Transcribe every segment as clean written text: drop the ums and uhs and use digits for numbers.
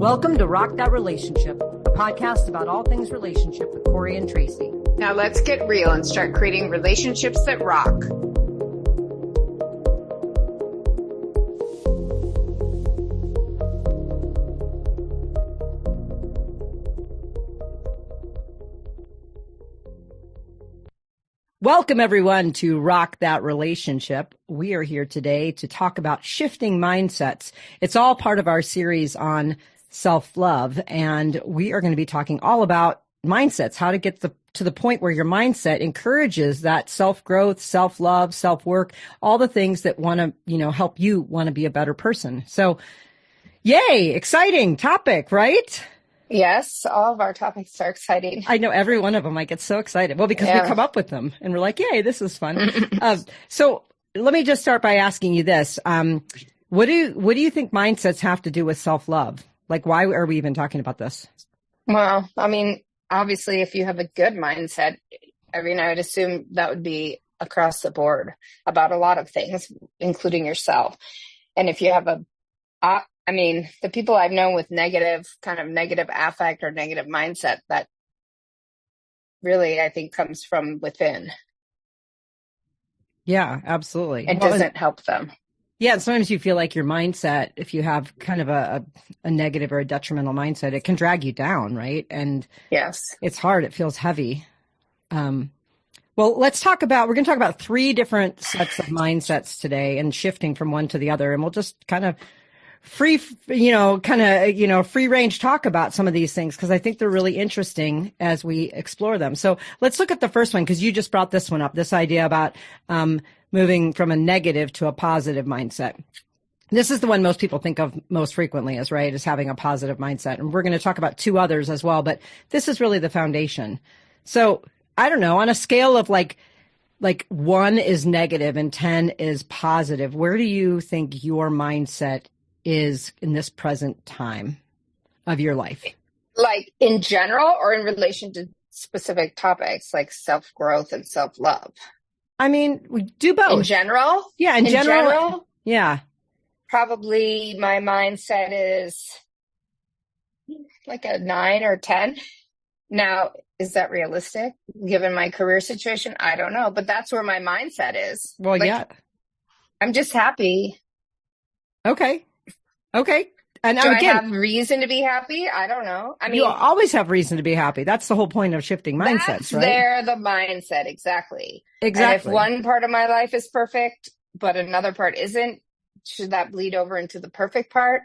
Welcome to Rock That Relationship, a podcast about all things relationship with Corey and Tracy. Now let's get real and start creating relationships that rock. Welcome, everyone, to Rock That Relationship. We are here today to talk about shifting mindsets. It's all part of our series on self-love, and we are going to be talking all about mindsets, how to get to the point where your mindset encourages that self-growth, self-love, self-work, all the things that want to, help you want to be a better person. So, yay, exciting topic, right? Yes, all of our topics are exciting. I know every one of them. I get so excited. Well, because we come up with them and we're like, yay, this is fun. So let me just start by asking you this. What do you think mindsets have to do with self-love? Like, why are we even talking about this? Well, I mean, obviously, if you have a good mindset, I would assume that would be across the board about a lot of things, including yourself. And if you have the people I've known with negative affect or negative mindset, that really, I think, comes from within. Yeah, absolutely. It doesn't help them. Yeah, sometimes you feel like your mindset, if you have kind of a negative or a detrimental mindset, it can drag you down, right? And yes, it's hard. It feels heavy. Well, we're going to talk about three different sets of mindsets today and shifting from one to the other. And we'll just kind of free range talk about some of these things, because I think they're really interesting as we explore them. So let's look at the first one, because you just brought this one up, this idea about moving from a negative to a positive mindset. This is the one most people think of most frequently as having a positive mindset. And we're going to talk about two others as well, but this is really the foundation. So I don't know, on a scale of like 1 is negative and 10 is positive, where do you think your mindset is in this present time of your life? Like in general, or in relation to specific topics like self-growth and self-love? I mean, we do both. In general? Yeah, in general. Yeah. Probably my mindset is like a 9 or 10. Now, is that realistic given my career situation? I don't know, but that's where my mindset is. Well, yeah. I'm just happy. Okay. And do again, I have reason to be happy? I don't know. I mean, you always have reason to be happy. That's the whole point of shifting mindsets, right? They're the mindset. Exactly. And if one part of my life is perfect, but another part isn't, should that bleed over into the perfect part?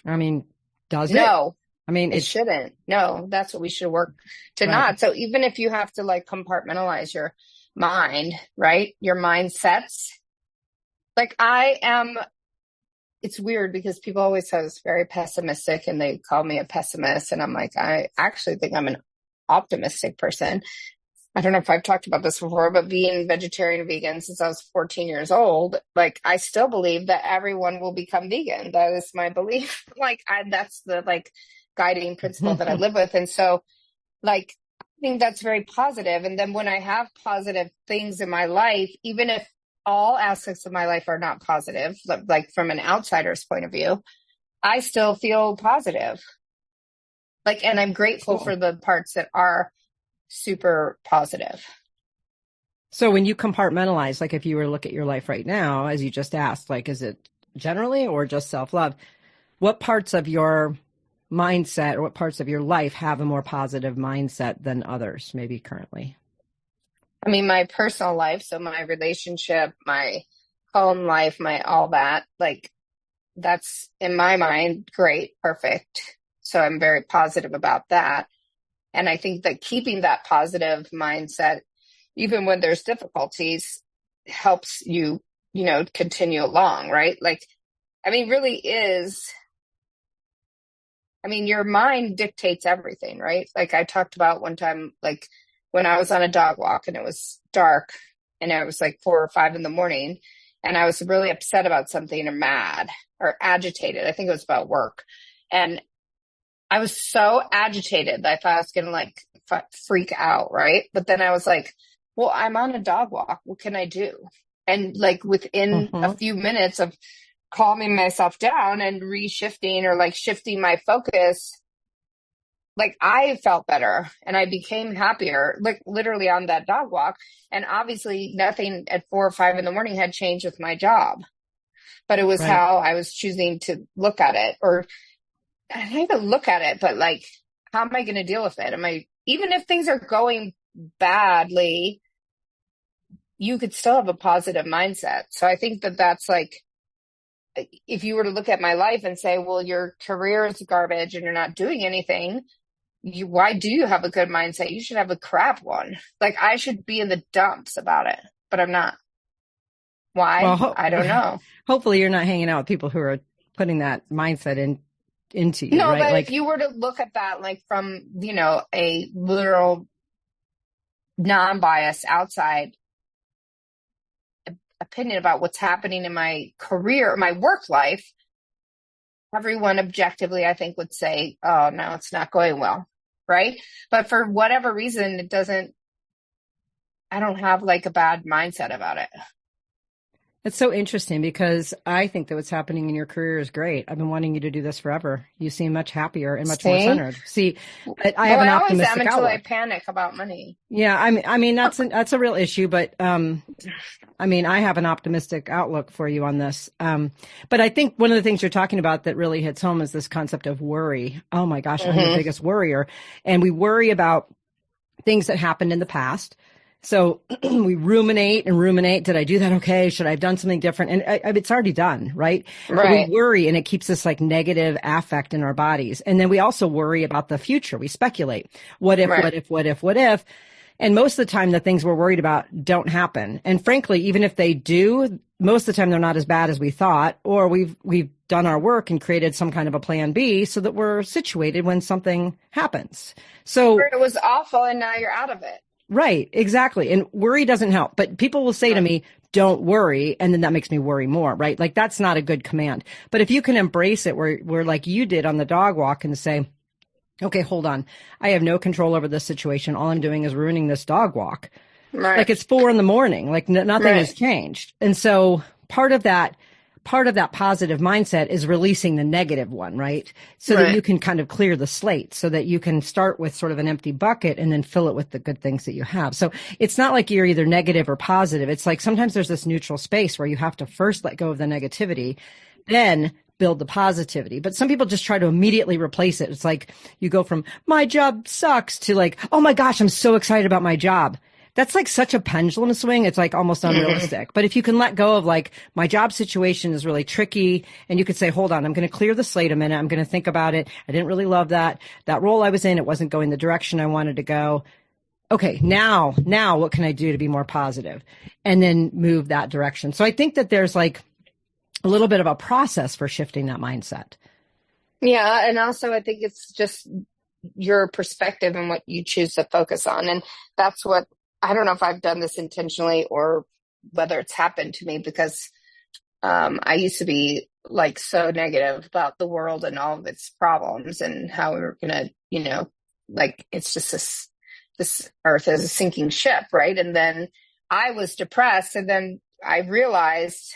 I mean, does it? No. I mean, it shouldn't. No, that's what we should work to not. So even if you have to compartmentalize your mind, right? Your mindsets. It's weird because people always say I was very pessimistic and they call me a pessimist. And I'm like, I actually think I'm an optimistic person. I don't know if I've talked about this before, but being vegetarian and vegan since I was 14 years old, I still believe that everyone will become vegan. That is my belief. That's the guiding principle that I live with. And so I think that's very positive. And then when I have positive things in my life, even if all aspects of my life are not positive, from an outsider's point of view, I still feel positive. And I'm grateful for the parts that are super positive. So when you compartmentalize, if you were to look at your life right now, as you just asked, is it generally or just self-love? What parts of your mindset or what parts of your life have a more positive mindset than others, maybe currently? I mean, my personal life, so my relationship, my home life, my all that, that's in my mind, great, perfect. So I'm very positive about that. And I think that keeping that positive mindset, even when there's difficulties, helps you, continue along, right? Really is, your mind dictates everything, right? I talked about one time, when I was on a dog walk and it was dark and it was 4 or 5 in the morning and I was really upset about something or mad or agitated. I think it was about work. And I was so agitated that I thought I was going to freak out. Right. But then I was like, well, I'm on a dog walk. What can I do? And within a few minutes of calming myself down and reshifting or like shifting my focus, like I felt better and I became happier, like literally on that dog walk. And obviously nothing at 4 or 5 in the morning had changed with my job, but it was Right. how I was choosing to look at it, or I don't even look at it, but like, how am I going to deal with it? Even if things are going badly, you could still have a positive mindset. So I think that that's like, if you were to look at my life and say, well, your career is garbage and you're not doing anything, why do you have a good mindset? You should have a crap one. Like I should be in the dumps about it, but I'm not. Why? Well, I don't know. hopefully you're not hanging out with people who are putting that mindset into you, No, right? but Like, if you were to look at that, like from, a literal non-biased outside opinion about what's happening in my career, my work life, everyone objectively, I think, would say, oh, no, it's not going well. Right. But for whatever reason, I don't have like a bad mindset about it. it's so interesting because I think that what's happening in your career is great. I've been wanting you to do this forever. You seem much happier and much more centered. See, I have an optimistic always am until I outlook. panic about money. Yeah, I mean that's a real issue, but I mean I have an optimistic outlook for you on this. But I think one of the things you're talking about that really hits home is this concept of worry. Oh my gosh, I'm the biggest worrier, and we worry about things that happened in the past. So we ruminate and ruminate. Did I do that? Okay. Should I have done something different? And it's already done, right? But we Right. worry and it keeps this like negative affect in our bodies. And then we also worry about the future. We speculate. What if, Right. what if, what if, what if? And most of the time the things we're worried about don't happen. And frankly, even if they do, most of the time they're not as bad as we thought, or we've done our work and created some kind of a plan B so that we're situated when something happens. So It was awful and now you're out of it. right, exactly. And worry doesn't help. But people will say to me, don't worry. And then that makes me worry more, right? Like that's not a good command. But if you can embrace it where like you did on the dog walk and say, okay, hold on. I have no control over this situation. All I'm doing is ruining this dog walk. Right. Like it's 4 a.m. Like nothing has changed. And so part of that positive mindset is releasing the negative one, right? So that you can kind of clear the slate so that you can start with sort of an empty bucket and then fill it with the good things that you have. So it's not like you're either negative or positive. It's like sometimes there's this neutral space where you have to first let go of the negativity, then build the positivity. But some people just try to immediately replace it. It's like you go from my job sucks to like, oh my gosh, I'm so excited about my job. That's like such a pendulum swing. It's like almost unrealistic. But if you can let go of like, my job situation is really tricky, and you could say, hold on, I'm going to clear the slate a minute. I'm going to think about it. I didn't really love that role I was in. It wasn't going the direction I wanted to go. Okay, now what can I do to be more positive? And then move that direction. So I think that there's like a little bit of a process for shifting that mindset. Yeah. And also I think it's just your perspective and what you choose to focus on. And that's what, I don't know if I've done this intentionally or whether it's happened to me, because I used to be like so negative about the world and all of its problems and how we were going to, like it's just this earth is a sinking ship, right? And then I was depressed, and then I realized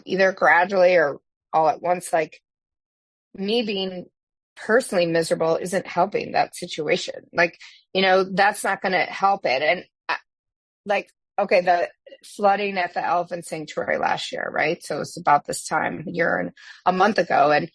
either gradually or all at once, like me being personally miserable isn't helping that situation. Like, that's not going to help it. And like, okay, the flooding at the elephant sanctuary last year, right? So it's about this time, a month ago. And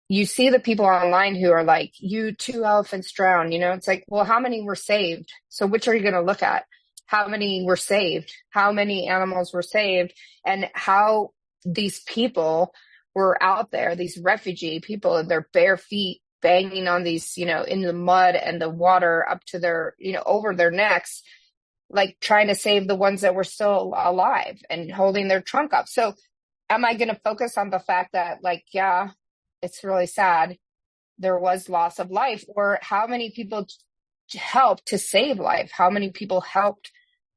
you see the people online who are like, 2 elephants drowned, it's like, well, how many were saved? So which are you going to look at? How many were saved? How many animals were saved? And how these people were out there, these refugee people in their bare feet, banging on these, in the mud and the water up to their, over their necks, like trying to save the ones that were still alive and holding their trunk up. So am I going to focus on the fact that like, yeah, it's really sad there was loss of life, or how many people helped to save life? How many people helped,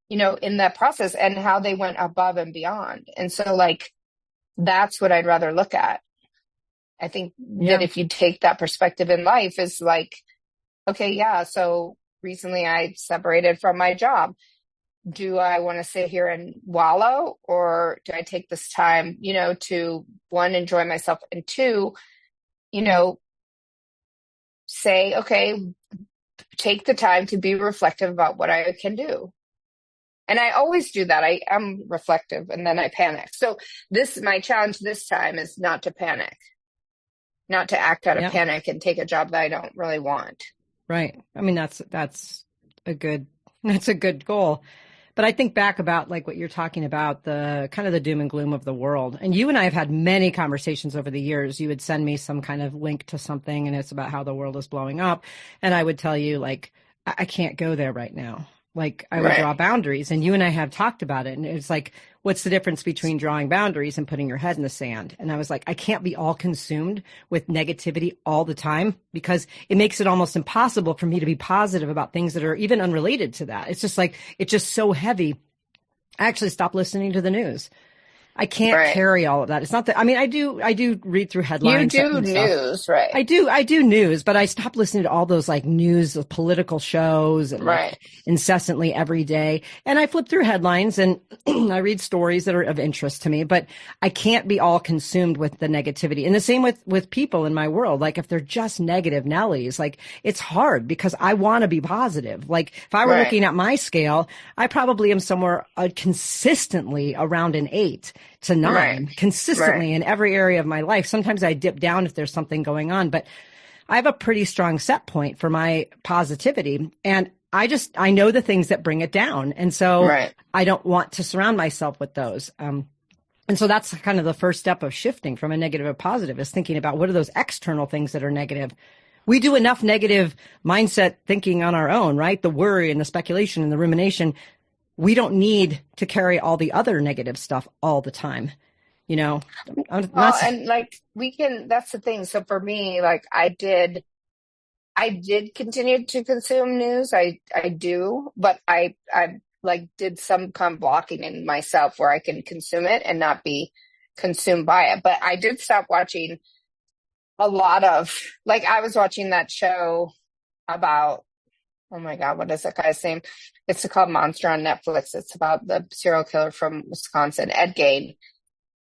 in that process, and how they went above and beyond? And so like, that's what I'd rather look at. I think that if you take that perspective in life is like, okay, yeah, so recently I separated from my job. do I want to sit here and wallow, or do I take this time, to one, enjoy myself, and two, you know, say, okay, take the time to be reflective about what I can do. And I always do that. I am reflective and then I panic. So my challenge this time is not to panic, not to act out of panic and take a job that I don't really want. Right. I mean, that's a good goal. But I think back about like what you're talking about, the kind of the doom and gloom of the world. And you and I have had many conversations over the years. You would send me some kind of link to something and it's about how the world is blowing up. And I would tell you, like, I can't go there right now. Like, I would draw boundaries, and you and I have talked about it. And it's like, what's the difference between drawing boundaries and putting your head in the sand? And I was like, I can't be all consumed with negativity all the time, because it makes it almost impossible for me to be positive about things that are even unrelated to that. It's just like, it's just so heavy. I actually stopped listening to the news. I can't carry all of that. It's not that, I mean, I do read through headlines. You do news, right? I do news, but I stopped listening to all those like news, political shows and like incessantly every day. And I flip through headlines and I read stories that are of interest to me, but I can't be all consumed with the negativity. And the same with people in my world. Like, if they're just negative Nellies, like, it's hard because I want to be positive. Like, if I were looking at my scale, I probably am somewhere consistently around an 8 to 9 consistently in every area of my life. Sometimes I dip down if there's something going on, but I have a pretty strong set point for my positivity. And I know the things that bring it down. And so I don't want to surround myself with those. And so that's kind of the first step of shifting from a negative to positive, is thinking about what are those external things that are negative. We do enough negative mindset thinking on our own, right? The worry and the speculation and the rumination. We don't need to carry all the other negative stuff all the time, and like that's the thing. So for me, like, I did continue to consume news. I do, but I like did some kind of blocking in myself where I can consume it and not be consumed by it. But I did stop watching a lot of, like, I was watching that show about, oh my God, what is that guy's name? It's called Monster on Netflix. It's about the serial killer from Wisconsin, Ed Gein.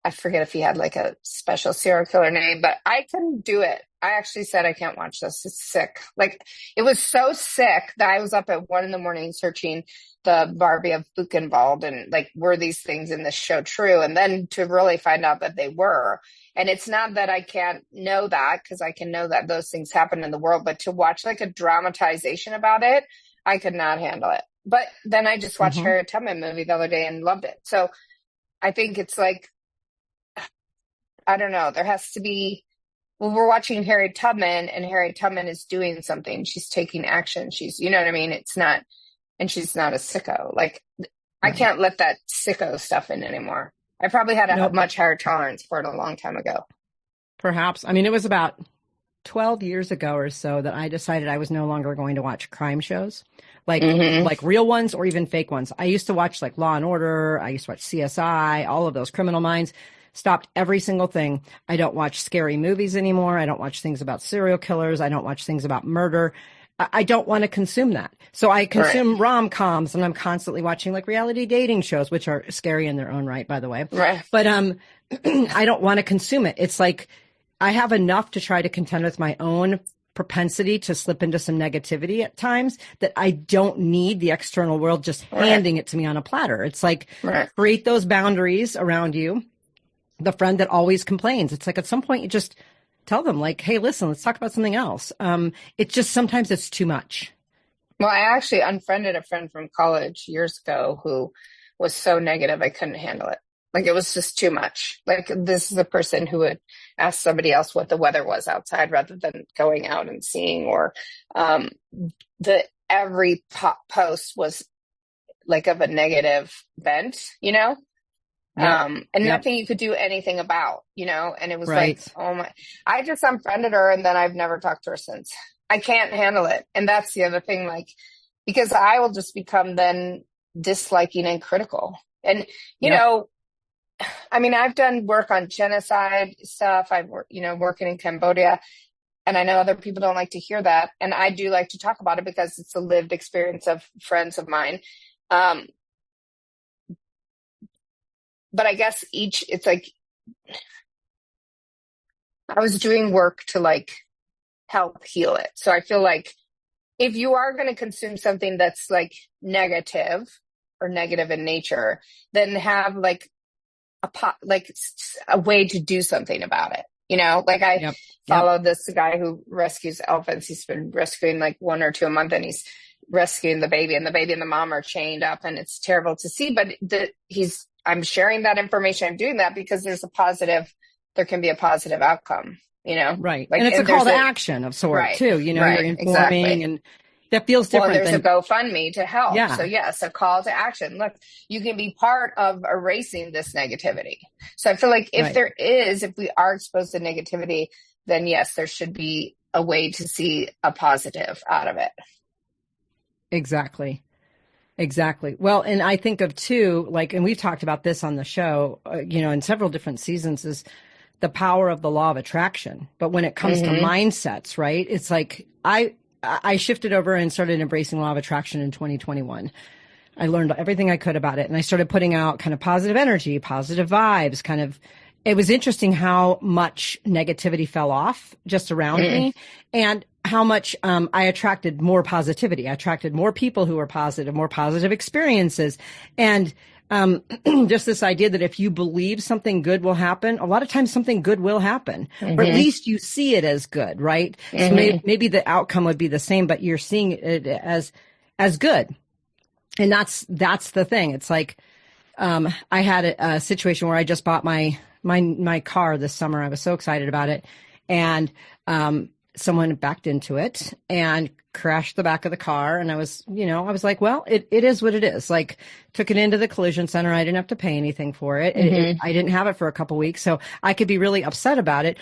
I forget if he had like a special serial killer name, but I couldn't do it. I actually said, I can't watch this. It's sick. Like, it was so sick that I was up at 1 a.m. searching the Barbie of Buchenwald and like, were these things in this show true? And then to really find out that they were. And it's not that I can't know that, because I can know that those things happen in the world, but to watch like a dramatization about it, I could not handle it. But then I just watched Harriet Tubman movie the other day and loved it. So I think it's like, I don't know, there has to be, well, we're watching Harriet Tubman and Harriet Tubman is doing something. She's taking action. She's, you know what I mean? It's not, and she's not a sicko. Like, I can't let that sicko stuff in anymore. I probably had a much higher tolerance for it a long time ago. Perhaps. I mean, it was about 12 years ago or so that I decided I was no longer going to watch crime shows, like real ones or even fake ones. I used to watch like Law and Order. I used to watch CSI, all of those Criminal Minds. Stopped every single thing. I don't watch scary movies anymore. I don't watch things about serial killers. I don't watch things about murder. I don't want to consume that. So I consume rom-coms, and I'm constantly watching like reality dating shows, which are scary in their own right, by the way. But I don't want to consume it. It's like I have enough to try to contend with my own propensity to slip into some negativity at times, that I don't need the external world just handing it to me on a platter. It's like create those boundaries around you. The friend that always complains. It's like at some point you just tell them like, hey, listen, let's talk about something else. It's just sometimes it's too much. Well, I actually unfriended a friend from college years ago who was so negative I couldn't handle it. Like, it was just too much. Like, this is a person who would ask somebody else what the weather was outside rather than going out and seeing, or every post was like of a negative bent, and nothing you could do anything about, and it was like, oh my, I just unfriended her and then I've never talked to her since. I can't handle it. And that's the other thing, like, because I will just become then disliking and critical. And, I mean, I've done work on genocide stuff. I've worked, working in Cambodia, and I know other people don't like to hear that. And I do like to talk about it because it's a lived experience of friends of mine. but I guess it's like, I was doing work to like help heal it. So I feel like if you are going to consume something that's like negative or negative in nature, then have like a way to do something about it. You know, like I follow this guy who rescues elephants. He's been rescuing like one or two a month, and he's rescuing the baby, and the mom are chained up, and it's terrible to see. But I'm sharing that information. I'm doing that because there can be a positive outcome, you know? Right. Like, and it's a call to action of sort too, you know, you're informing and that feels different. Well, there's a GoFundMe to help. Yeah. So yes, a call to action. Look, you can be part of erasing this negativity. So I feel like if we are exposed to negativity, then yes, there should be a way to see a positive out of it. Exactly. Well, and I think of too, like, and we've talked about this on the show, you know, in several different seasons, is the power of the law of attraction. But when it comes to mindsets, right, it's like I shifted over and started embracing law of attraction in 2021. I learned everything I could about it. And I started putting out kind of positive energy, positive vibes, kind of. It was interesting how much negativity fell off just around me, and how much I attracted more positivity. I attracted more people who were positive, more positive experiences. And just this idea that if you believe something good will happen, a lot of times something good will happen, or at least you see it as good, right? So maybe the outcome would be the same, but you're seeing it as good. And that's the thing. It's like, I had a situation where I just bought my car this summer. I was so excited about it. And, someone backed into it and crashed the back of the car. And I was like, well, it is what it is. Like, took it into the collision center. I didn't have to pay anything for it. I didn't have it for a couple weeks. So I could be really upset about it.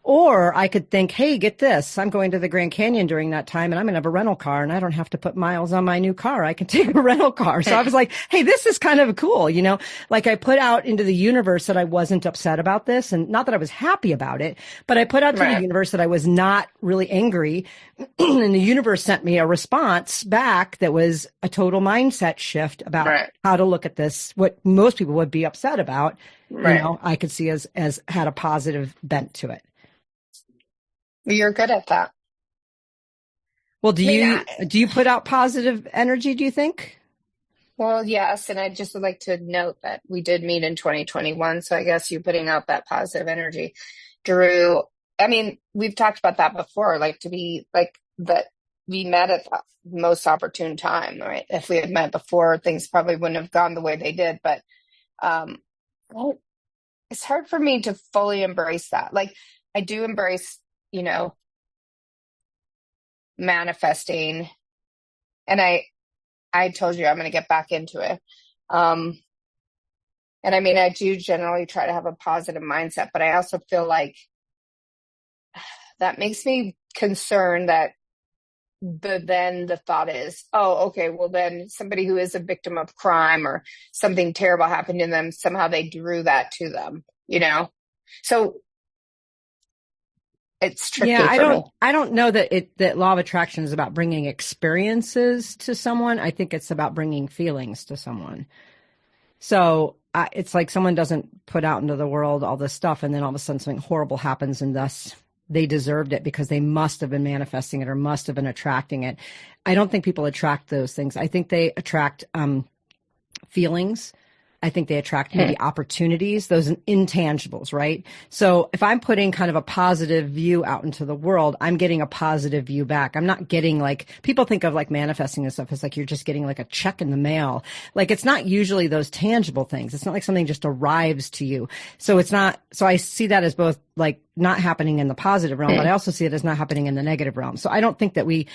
Or I could think, hey, get this. I'm going to the Grand Canyon during that time, and I'm going to have a rental car, and I don't have to put miles on my new car. I can take a rental car. So I was like, hey, this is kind of cool. You know, like, I put out into the universe that I wasn't upset about this, and not that I was happy about it, but I put out to the universe that I was not really angry. And the universe sent me a response back that was a total mindset shift about how to look at this. What most people would be upset about, you know, I could see as had a positive bent to it. You're good at that. Well, do you put out positive energy, do you think? Well, yes. And I just would like to note that we did meet in 2021. So I guess you putting out that positive energy, Drew. I mean, we've talked about that before, like, to be like that we met at the most opportune time, right? If we had met before, things probably wouldn't have gone the way they did. But it's hard for me to fully embrace that. Like, I do embrace, you know, manifesting. And I told you I'm going to get back into it. And I mean, I do generally try to have a positive mindset, but I also feel like that makes me concerned that then the thought is, oh, okay, well then somebody who is a victim of crime or something terrible happened to them, somehow they drew that to them, you know? So it's tricky. Yeah, I don't know that law of attraction is about bringing experiences to someone. I think it's about bringing feelings to someone. So it's like someone doesn't put out into the world all this stuff, and then all of a sudden something horrible happens, and thus they deserved it because they must have been manifesting it or must have been attracting it. I don't think people attract those things. I think they attract feelings. I think they attract maybe opportunities, those intangibles, right? So if I'm putting kind of a positive view out into the world, I'm getting a positive view back. I'm not getting, like, people think of like manifesting and stuff as like you're just getting like a check in the mail. Like, it's not usually those tangible things. It's not like something just arrives to you. So it's not, so I see that as both like not happening in the positive realm, but I also see it as not happening in the negative realm. So I don't think that we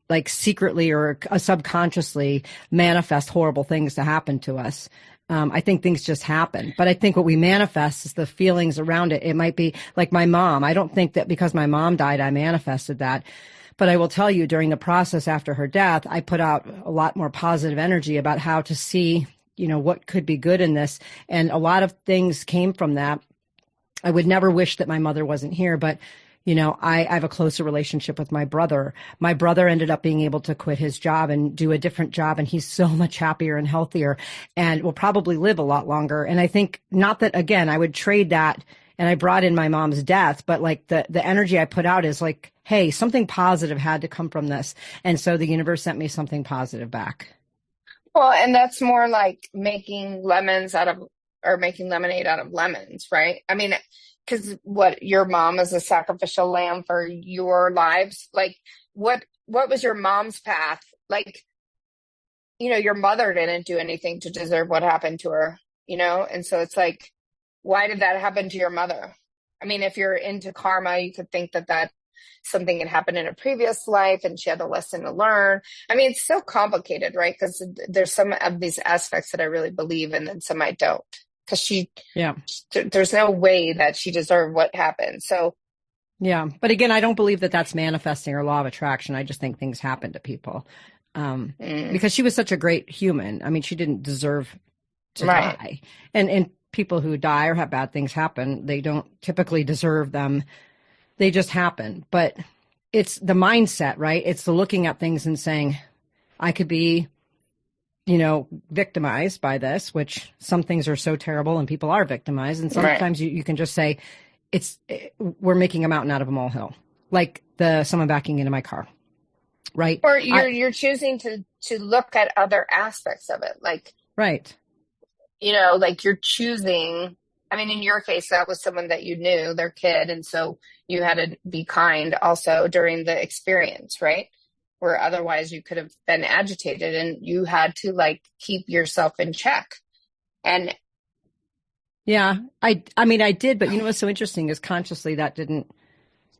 like secretly or subconsciously manifest horrible things to happen to us. I think things just happen, but I think what we manifest is the feelings around it. It might be like my mom. I don't think that because my mom died, I manifested that, but I will tell you during the process after her death, I put out a lot more positive energy about how to see, you know, what could be good in this. And a lot of things came from that. I would never wish that my mother wasn't here, but I have a closer relationship with my brother. My brother ended up being able to quit his job and do a different job, and he's so much happier and healthier and will probably live a lot longer. And I think, not that, again, I would trade that, and I brought in my mom's death, but like the energy I put out is like, hey, something positive had to come from this. And so the universe sent me something positive back. Well, and that's more like making making lemonade out of lemons, right? I mean, because what, your mom is a sacrificial lamb for your lives? Like, what was your mom's path? Like, your mother didn't do anything to deserve what happened to her, And so it's like, why did that happen to your mother? I mean, if you're into karma, you could think that something had happened in a previous life and she had a lesson to learn. I mean, it's so complicated, right? Because there's some of these aspects that I really believe in and some I don't. Because there's no way that she deserved what happened. So, yeah. But again, I don't believe that that's manifesting or law of attraction. I just think things happen to people because she was such a great human. I mean, she didn't deserve to die. And people who die or have bad things happen, they don't typically deserve them. They just happen. But it's the mindset, right? It's the looking at things and saying, I could be victimized by this, which some things are so terrible and people are victimized. And sometimes you can just say, we're making a mountain out of a molehill, like someone backing into my car. Right. Or you're choosing to look at other aspects of it. Like, right. Like you're choosing, I mean, in your case, that was someone that you knew, their kid. And so you had to be kind also during the experience, right? Where otherwise you could have been agitated and you had to keep yourself in check. And yeah, I mean, I did, but what's so interesting is consciously that didn't,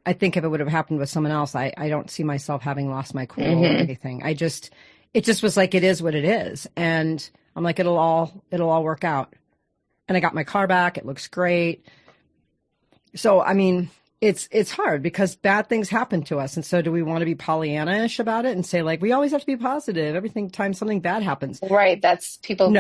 I think if it would have happened with someone else, I don't see myself having lost my cool or anything. It just was like, it is what it is. And I'm like, it'll all work out. And I got my car back. It looks great. So, I mean, it's hard because bad things happen to us. And so do we want to be Pollyanna-ish about it and say we always have to be positive every time something bad happens? Right. That's people,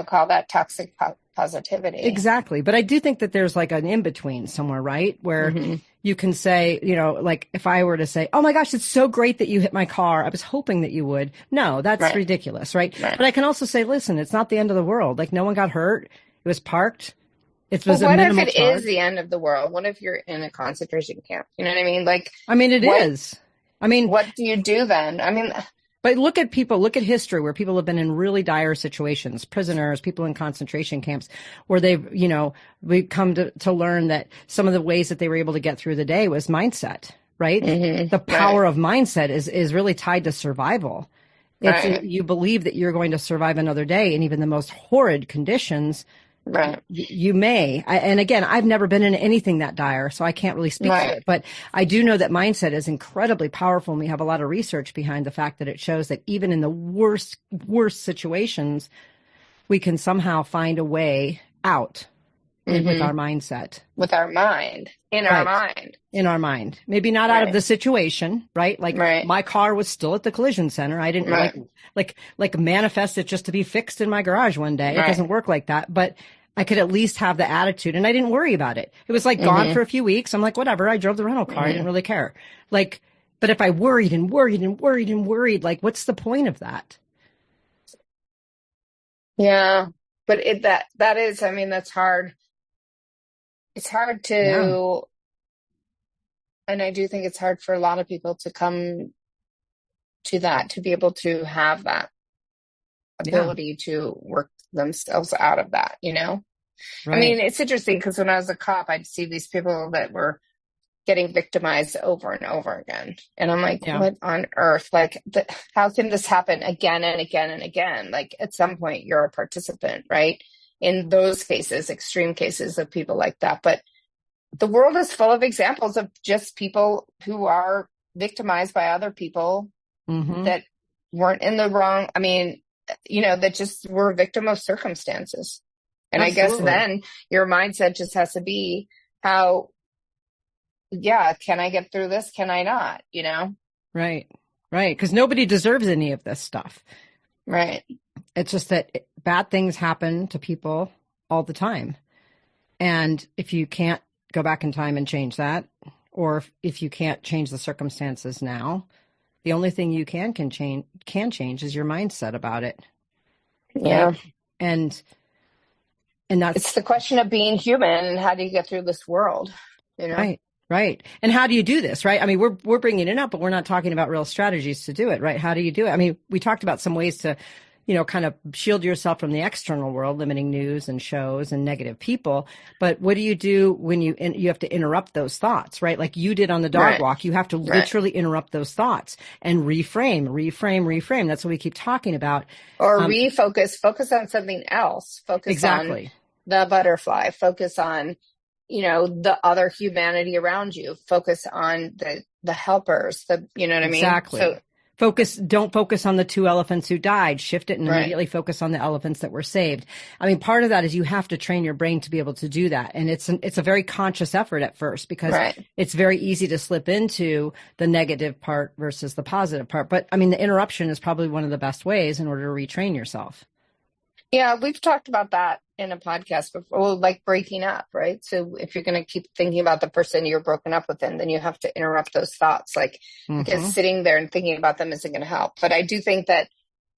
call that toxic positivity. Exactly. But I do think that there's an in-between somewhere, right? Where you can say, if I were to say, oh my gosh, it's so great that you hit my car. I was hoping that you would. No, that's ridiculous. Right? But I can also say, listen, it's not the end of the world. No one got hurt. It was parked. It was what a minimal if it charge. is the end of the world? What if you're in a concentration camp? You know what I mean? It is. I mean, what do you do then? I mean, but look at history where people have been in really dire situations, prisoners, people in concentration camps, where we've come to learn that some of the ways that they were able to get through the day was mindset, right? The power of mindset is really tied to survival. You believe that you're going to survive another day in even the most horrid conditions. Right. You may. And again, I've never been in anything that dire, so I can't really speak to it. But I do know that mindset is incredibly powerful. And we have a lot of research behind the fact that it shows that even in the worst situations, we can somehow find a way out with our mindset. With our mind. In our mind. In our mind. Maybe not out of the situation, right? My car was still at the collision center. I didn't manifest it just to be fixed in my garage one day. It doesn't work like that. But I could at least have the attitude, and I didn't worry about it. It was gone for a few weeks. I'm like, whatever. I drove the rental car. I didn't really care. But if I worried and worried and worried and worried, what's the point of that? Yeah. But that is, I mean, that's hard. It's hard to, and I do think it's hard for a lot of people to come to that, to be able to have that ability to work themselves out of that, Right. I mean, it's interesting because when I was a cop, I'd see these people that were getting victimized over and over again. And I'm like, what on earth? How can this happen again and again and again? At some point you're a participant, right? In those cases, extreme cases of people like that. But the world is full of examples of just people who are victimized by other people that weren't in the wrong. I mean, that just were a victim of circumstances. And Absolutely. I guess then your mindset just has to be can I get through this? Can I not? Right. Because nobody deserves any of this stuff. Right. It's just that bad things happen to people all the time. And if you can't go back in time and change that, or if you can't change the circumstances now, the only thing you can change is your mindset about it. Yeah. Right? And that's, it's the question of being human and how do you get through this world, you know? Right. And how do you do this, right? I mean, we're bringing it up, but we're not talking about real strategies to do it, right? How do you do it? I mean, we talked about some ways to, kind of shield yourself from the external world, limiting news and shows and negative people. But what do you do when you have to interrupt those thoughts, right? Like you did on the dog walk, you have to literally interrupt those thoughts and reframe. That's what we keep talking about. Or focus on something else. Focus on the butterfly, focus on, the other humanity around you, focus on the helpers, you know what I mean? Exactly. So, don't focus on the 2 elephants who died, shift it and immediately focus on the elephants that were saved. I mean, part of that is you have to train your brain to be able to do that. And it's a very conscious effort at first because it's very easy to slip into the negative part versus the positive part. But I mean, the interruption is probably one of the best ways in order to retrain yourself. Yeah, we've talked about that in a podcast before, like breaking up, right? So if you're going to keep thinking about the person you're broken up with, then you have to interrupt those thoughts, because sitting there and thinking about them isn't going to help. But I do think that,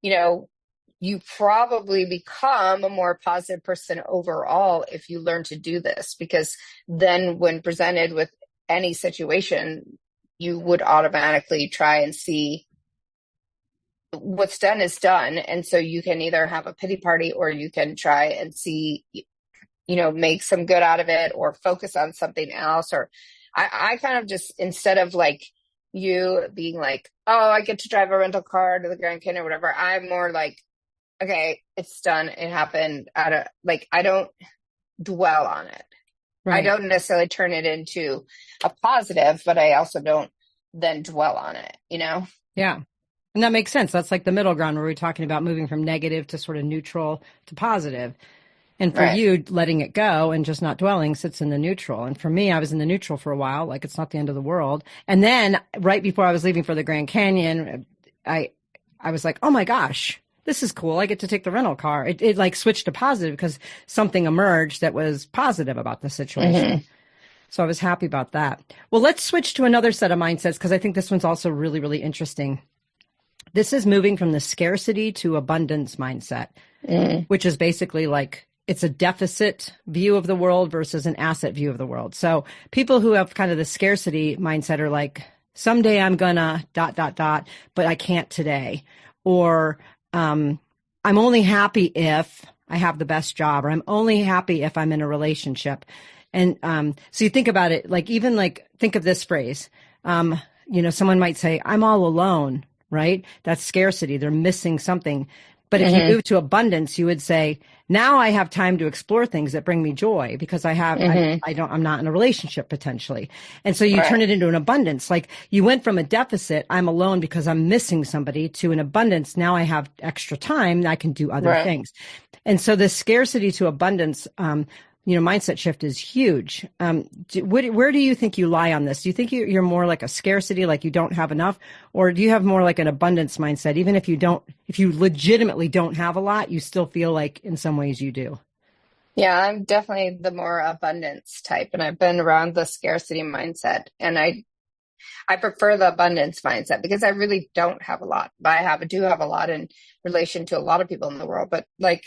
you probably become a more positive person overall if you learn to do this, because then when presented with any situation, you would automatically try and see what's done is done. And so you can either have a pity party or you can try and see, make some good out of it or focus on something else. Or I kind of just, instead of like you being like, oh, I get to drive a rental car to the Grand Canyon or whatever, I'm more like, okay, it's done. It happened. I don't dwell on it. I don't necessarily turn it into a positive, but I also don't then dwell on it, Yeah. And that makes sense. That's like the middle ground where we're talking about moving from negative to sort of neutral to positive. And for you, letting it go and just not dwelling sits in the neutral. And for me, I was in the neutral for a while, like it's not the end of the world. And then right before I was leaving for the Grand Canyon, I was like, oh my gosh, this is cool. I get to take the rental car. It like switched to positive because something emerged that was positive about the situation. So I was happy about that. Well, let's switch to another set of mindsets because I think this one's also really, really interesting. This is moving from the scarcity to abundance mindset, which is basically like it's a deficit view of the world versus an asset view of the world. So people who have kind of the scarcity mindset are like, someday I'm gonna ... but I can't today. Or I'm only happy if I have the best job, or I'm only happy if I'm in a relationship. And so you think about it, like even like think of this phrase. Someone might say, I'm all alone. Right? That's scarcity. They're missing something. But if you move to abundance, you would say, now I have time to explore things that bring me joy because I'm not in a relationship potentially. And so you turn it into an abundance. Like you went from a deficit, I'm alone because I'm missing somebody, to an abundance. Now I have extra time. I can do other things. And so the scarcity to abundance, mindset shift is huge. Where do you think you lie on this? Do you think you're more like a scarcity, like you don't have enough, or do you have more like an abundance mindset? Even if you legitimately don't have a lot, you still feel like in some ways you do. Yeah, I'm definitely the more abundance type, and I've been around the scarcity mindset, and I prefer the abundance mindset because I really don't have a lot, but I do have a lot in relation to a lot of people in the world, but like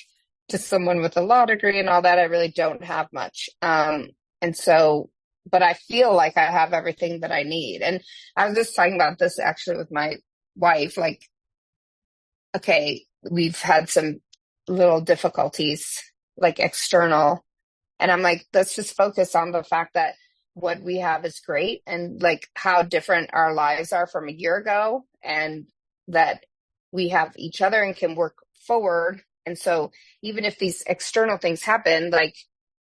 to someone with a law degree and all that, I really don't have much. And so, but I feel like I have everything that I need. And I was just talking about this actually with my wife, like, okay, we've had some little difficulties, like external. And I'm like, let's just focus on the fact that what we have is great and like how different our lives are from a year ago, and that we have each other and can work forward. And so even if these external things happen, like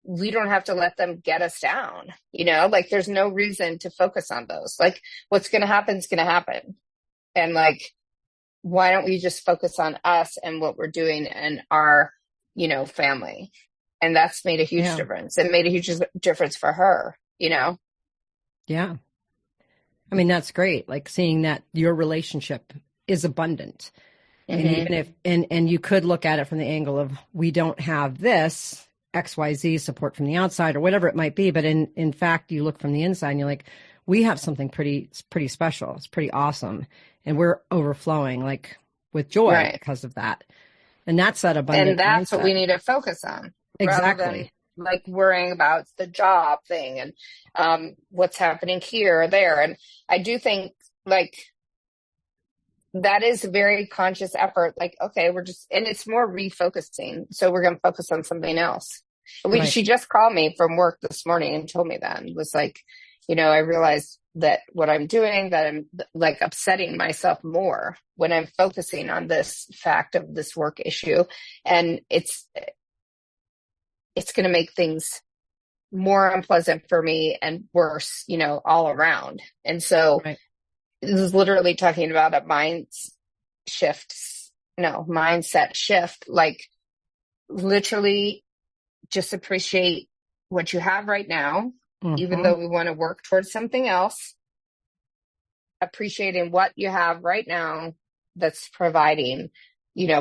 we don't have to let them get us down, like there's no reason to focus on those. Like what's going to happen is going to happen. And like, why don't we just focus on us and what we're doing and our, family? And that's made a huge difference. It made a huge difference for her, Yeah. I mean, that's great. Like seeing that your relationship is abundant. And even if, and you could look at it from the angle of, we don't have this XYZ support from the outside or whatever it might be. But in fact, you look from the inside and you're like, we have something pretty special. It's pretty awesome. And we're overflowing like with joy because of that. And that's that abundant And that's mindset. what we need to focus on. Exactly. Rather than like worrying about the job thing and what's happening here or there. And I do think like that is a very conscious effort. Like, okay, and it's more refocusing. So we're going to focus on something else. She just called me from work this morning and told me that, and was like, I realized that what I'm doing, that I'm like upsetting myself more when I'm focusing on this fact of this work issue. And it's going to make things more unpleasant for me and worse, all around. And so this is literally talking about a mindset shift, like literally just appreciate what you have right now, even though we want to work towards something else, appreciating what you have right now that's providing,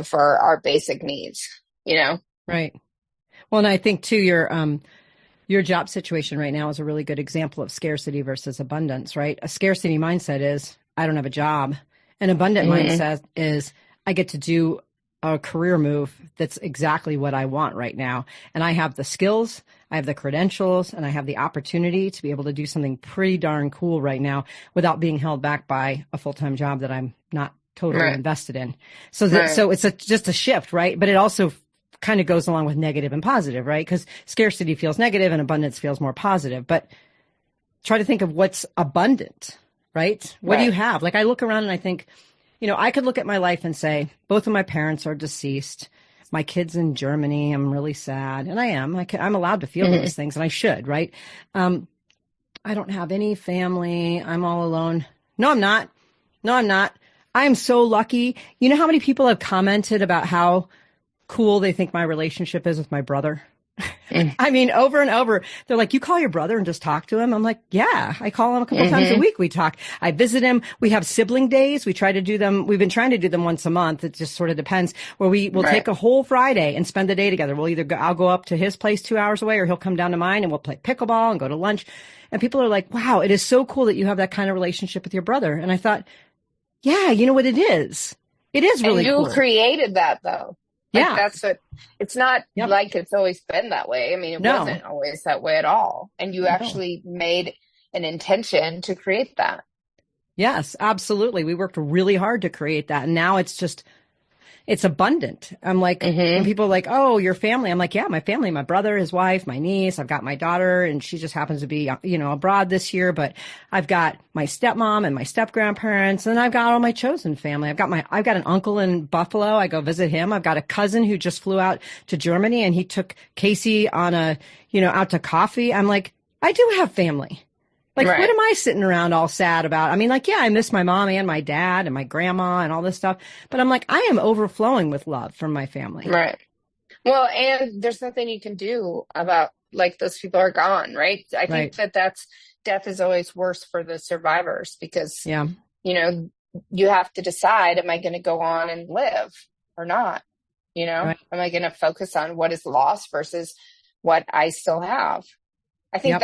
for our basic needs, Right. Well, and I think too, your job situation right now is a really good example of scarcity versus abundance, right? A scarcity mindset is, I don't have a job. An abundant mindset is, I get to do a career move that's exactly what I want right now. And I have the skills, I have the credentials, and I have the opportunity to be able to do something pretty darn cool right now without being held back by a full-time job that I'm not totally invested in. So so it's just a shift, right? But it also kind of goes along with negative and positive, right? Because scarcity feels negative and abundance feels more positive. But try to think of what's abundant, right? What do you have? Like I look around and I think, I could look at my life and say, both of my parents are deceased. My kid's in Germany. I'm really sad. And I am. I'm allowed to feel those things, and I should, right? I don't have any family. I'm all alone. No, I'm not. I am so lucky. You know how many people have commented about how cool they think my relationship is with my brother? I mean, over and over, they're like, you call your brother and just talk to him? I'm like, yeah, I call him a couple times a week. We talk. I visit him. We have sibling days. We try to do them. We've been trying to do them once a month. It just sort of depends, where we'll take a whole Friday and spend the day together. We'll either I'll go up to his place 2 hours away, or he'll come down to mine and we'll play pickleball and go to lunch. And people are like, wow, it is so cool that you have that kind of relationship with your brother. And I thought, yeah, you know what it is? It is really cool. You created that though. Like that's what, it's not like it's always been that way. I mean, it wasn't always that way at all. And you actually made an intention to create that. Yes, absolutely. We worked really hard to create that. And now it's abundant. I'm like, when people are like, oh, your family. I'm like, yeah, my family, my brother, his wife, my niece. I've got my daughter, and she just happens to be, abroad this year. But I've got my stepmom and my step grandparents, and I've got all my chosen family. I've got an uncle in Buffalo. I go visit him. I've got a cousin who just flew out to Germany, and he took Casey on out to coffee. I'm like, I do have family. Like, what am I sitting around all sad about? I mean, like, yeah, I miss my mom and my dad and my grandma and all this stuff. But I'm like, I am overflowing with love from my family. Right. Well, and there's nothing you can do about, like, those people are gone, right? I think death is always worse for the survivors because, you have to decide, am I going to go on and live or not? Am I going to focus on what is lost versus what I still have? I think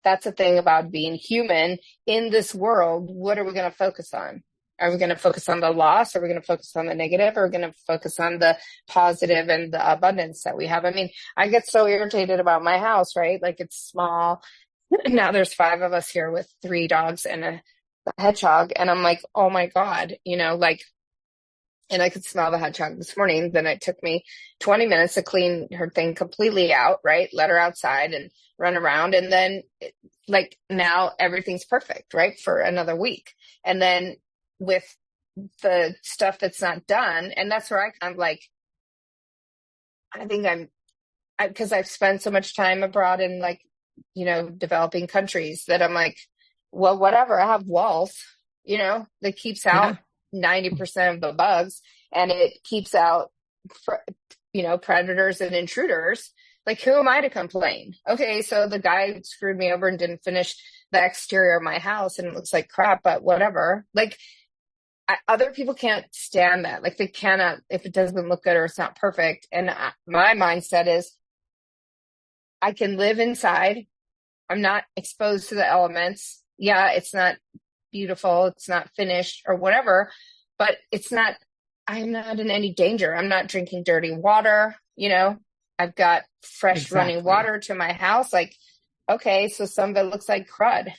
that's the thing about being human in this world. What are we going to focus on? Are we going to focus on the loss? Are we going to focus on the negative? Or are we going to focus on the positive and the abundance that we have? I mean, I get so irritated about my house, right? Like, it's small. Now there's 5 of us here with 3 dogs and a hedgehog. And I'm like, oh my God, and I could smell the hedgehog this morning. Then it took me 20 minutes to clean her thing completely out, right? Let her outside and run around. And then now everything's perfect, right? For another week. And then with the stuff that's not done. And that's where I'm like, I think because I've spent so much time abroad in developing countries that I'm like, well, whatever, I have walls, that keeps out 90% of the bugs, and it keeps out, predators and intruders. Like, who am I to complain? Okay, so the guy screwed me over and didn't finish the exterior of my house, and it looks like crap, but whatever. Like, other people can't stand that. Like, they cannot, if it doesn't look good or it's not perfect. And my mindset is, I can live inside. I'm not exposed to the elements. yeah, it's not beautiful, it's not finished or whatever, but I'm not in any danger. I'm not drinking dirty water, I've got fresh running Exactly. water to my house. Like, okay, so some of it looks like crud.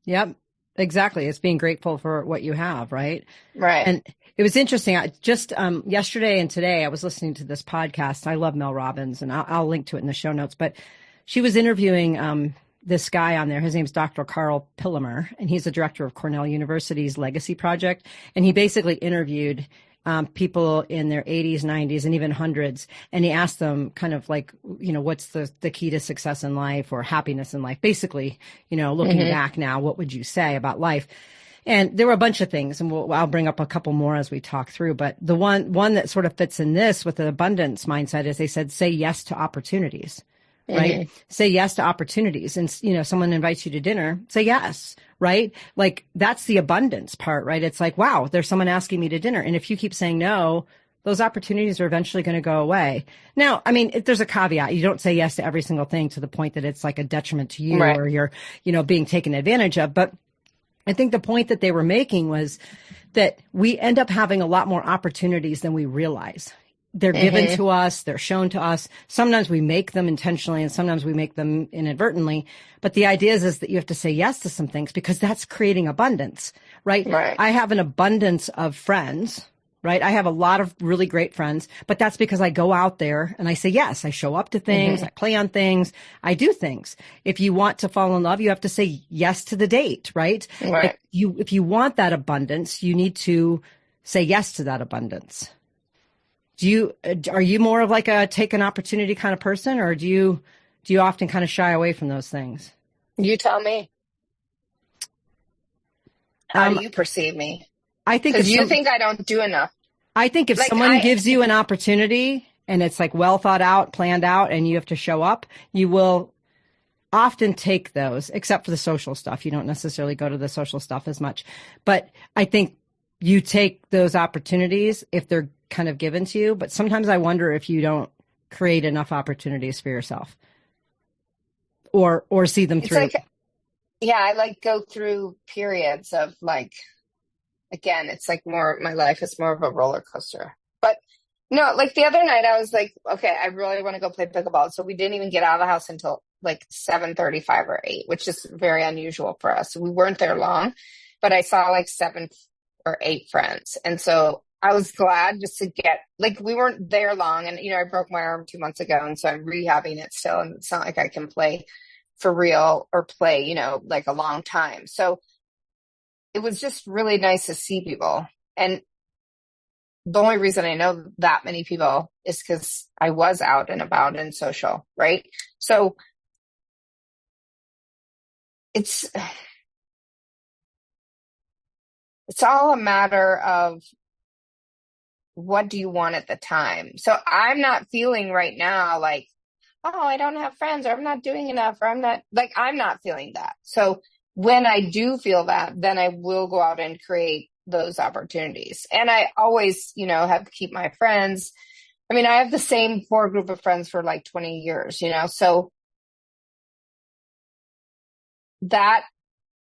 Yep. Exactly. It's being grateful for what you have, right? Right. And it was interesting. I just yesterday and today I was listening to this podcast. I love Mel Robbins, and I'll link to it in the show notes. But she was interviewing this guy on there. His name's Dr. Karl Pillemer, and he's the director of Cornell University's Legacy Project. And he basically interviewed people in their 80s, 90s, and even hundreds. And he asked them kind of like, what's the key to success in life or happiness in life? Basically, looking back now, what would you say about life? And there were a bunch of things, and I'll bring up a couple more as we talk through. But the one that sort of fits in this with the abundance mindset is they said, say yes to opportunities. Right? Say yes to opportunities. And, someone invites you to dinner, say yes, right? Like that's the abundance part, right? It's like, wow, there's someone asking me to dinner. And if you keep saying no, those opportunities are eventually going to go away. Now, I mean, if there's a caveat, you don't say yes to every single thing to the point that it's like a detriment to you Right. or you're, being taken advantage of. But I think the point that they were making was that we end up having a lot more opportunities than we realize. They're given to us. They're shown to us. Sometimes we make them intentionally and sometimes we make them inadvertently. But the idea is that you have to say yes to some things because that's creating abundance, right? Right. I have an abundance of friends, right? I have a lot of really great friends, but that's because I go out there and I say yes. I show up to things. I play on things. I do things. If you want to fall in love, you have to say yes to the date, right? Right. If you want that abundance, you need to say yes to that abundance. Are you more of like a take an opportunity kind of person, or do you often kind of shy away from those things? You tell me. How do you perceive me? I think Because you think I don't do enough. I think if someone gives you an opportunity and it's like well thought out, planned out, and you have to show up, you will often take those, except for the social stuff. You don't necessarily go to the social stuff as much. But I think you take those opportunities if they're kind of given to you. But sometimes I wonder if you don't create enough opportunities for yourself or see them through. I go through periods of again, it's like my life is more of a roller coaster. But no, like the other night I was like, okay, I really want to go play pickleball. So we didn't even get out of the house until like 7:35 or 8, which is very unusual for us. We weren't there long, but I saw like 7 or 8 friends. And so I was glad just to we weren't there long. And, I broke my arm 2 months ago. And so I'm rehabbing it still. And it's not like I can play for real or play, like a long time. So it was just really nice to see people. And the only reason I know that many people is because I was out and about and social, right? So it's all a matter of what do you want at the time. So I'm not feeling right now like, oh, I don't have friends or I'm not doing enough or I'm not feeling that. So when I do feel that, then I will go out and create those opportunities. And I always, have to keep my friends. I mean, I have the same core group of friends for like 20 years, so that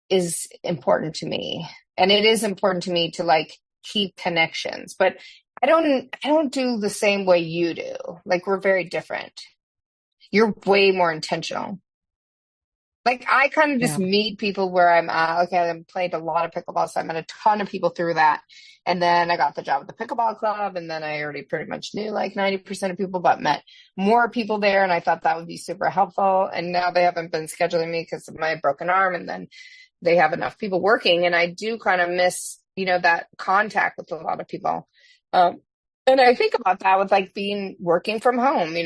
is important to me. And it is important to me to keep connections, but I don't do the same way you do. Like we're very different. You're way more intentional. Like I kind of just meet people where I'm at. Okay, I played a lot of pickleball, so I met a ton of people through that. And then I got the job at the pickleball club, and then I already pretty much knew like 90% of people, but met more people there. And I thought that would be super helpful. And now they haven't been scheduling me because of my broken arm, and then they have enough people working. And I do kind of miss, that contact with a lot of people. And I think about that with working from home,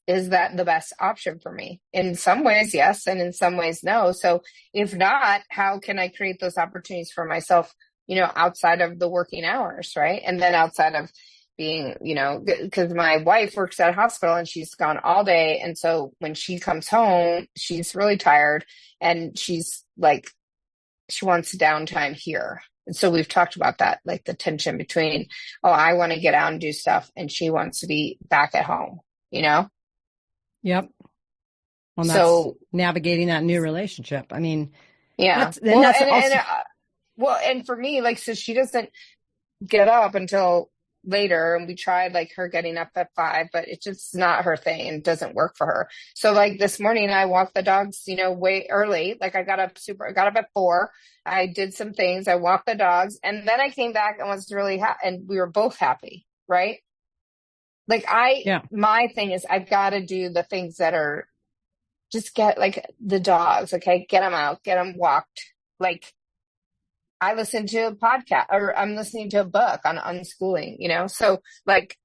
is that the best option for me? In some ways, yes. And in some ways, no. So if not, how can I create those opportunities for myself, outside of the working hours, right? And then outside of being, because my wife works at a hospital and she's gone all day. And so when she comes home, she's really tired and she's she wants downtime here. And so we've talked about that, like the tension between, oh, I want to get out and do stuff and she wants to be back at home, Yep. Well, that's So navigating that new relationship. I mean, yeah, that's, and well, that's also, and for me, like, so she doesn't get up until later, and we tried like her getting up at 5, but it's just not her thing and doesn't work for her. So like this morning I walked the dogs, way early. Like I got up at 4. I did some things. I walked the dogs, and then I came back and was really happy, and we were both happy, right? Like yeah. my thing is I've got to do the things that are just get like the dogs, okay? Get them out, get them walked. Like I listen to a podcast, or I'm listening to a book on unschooling, So like,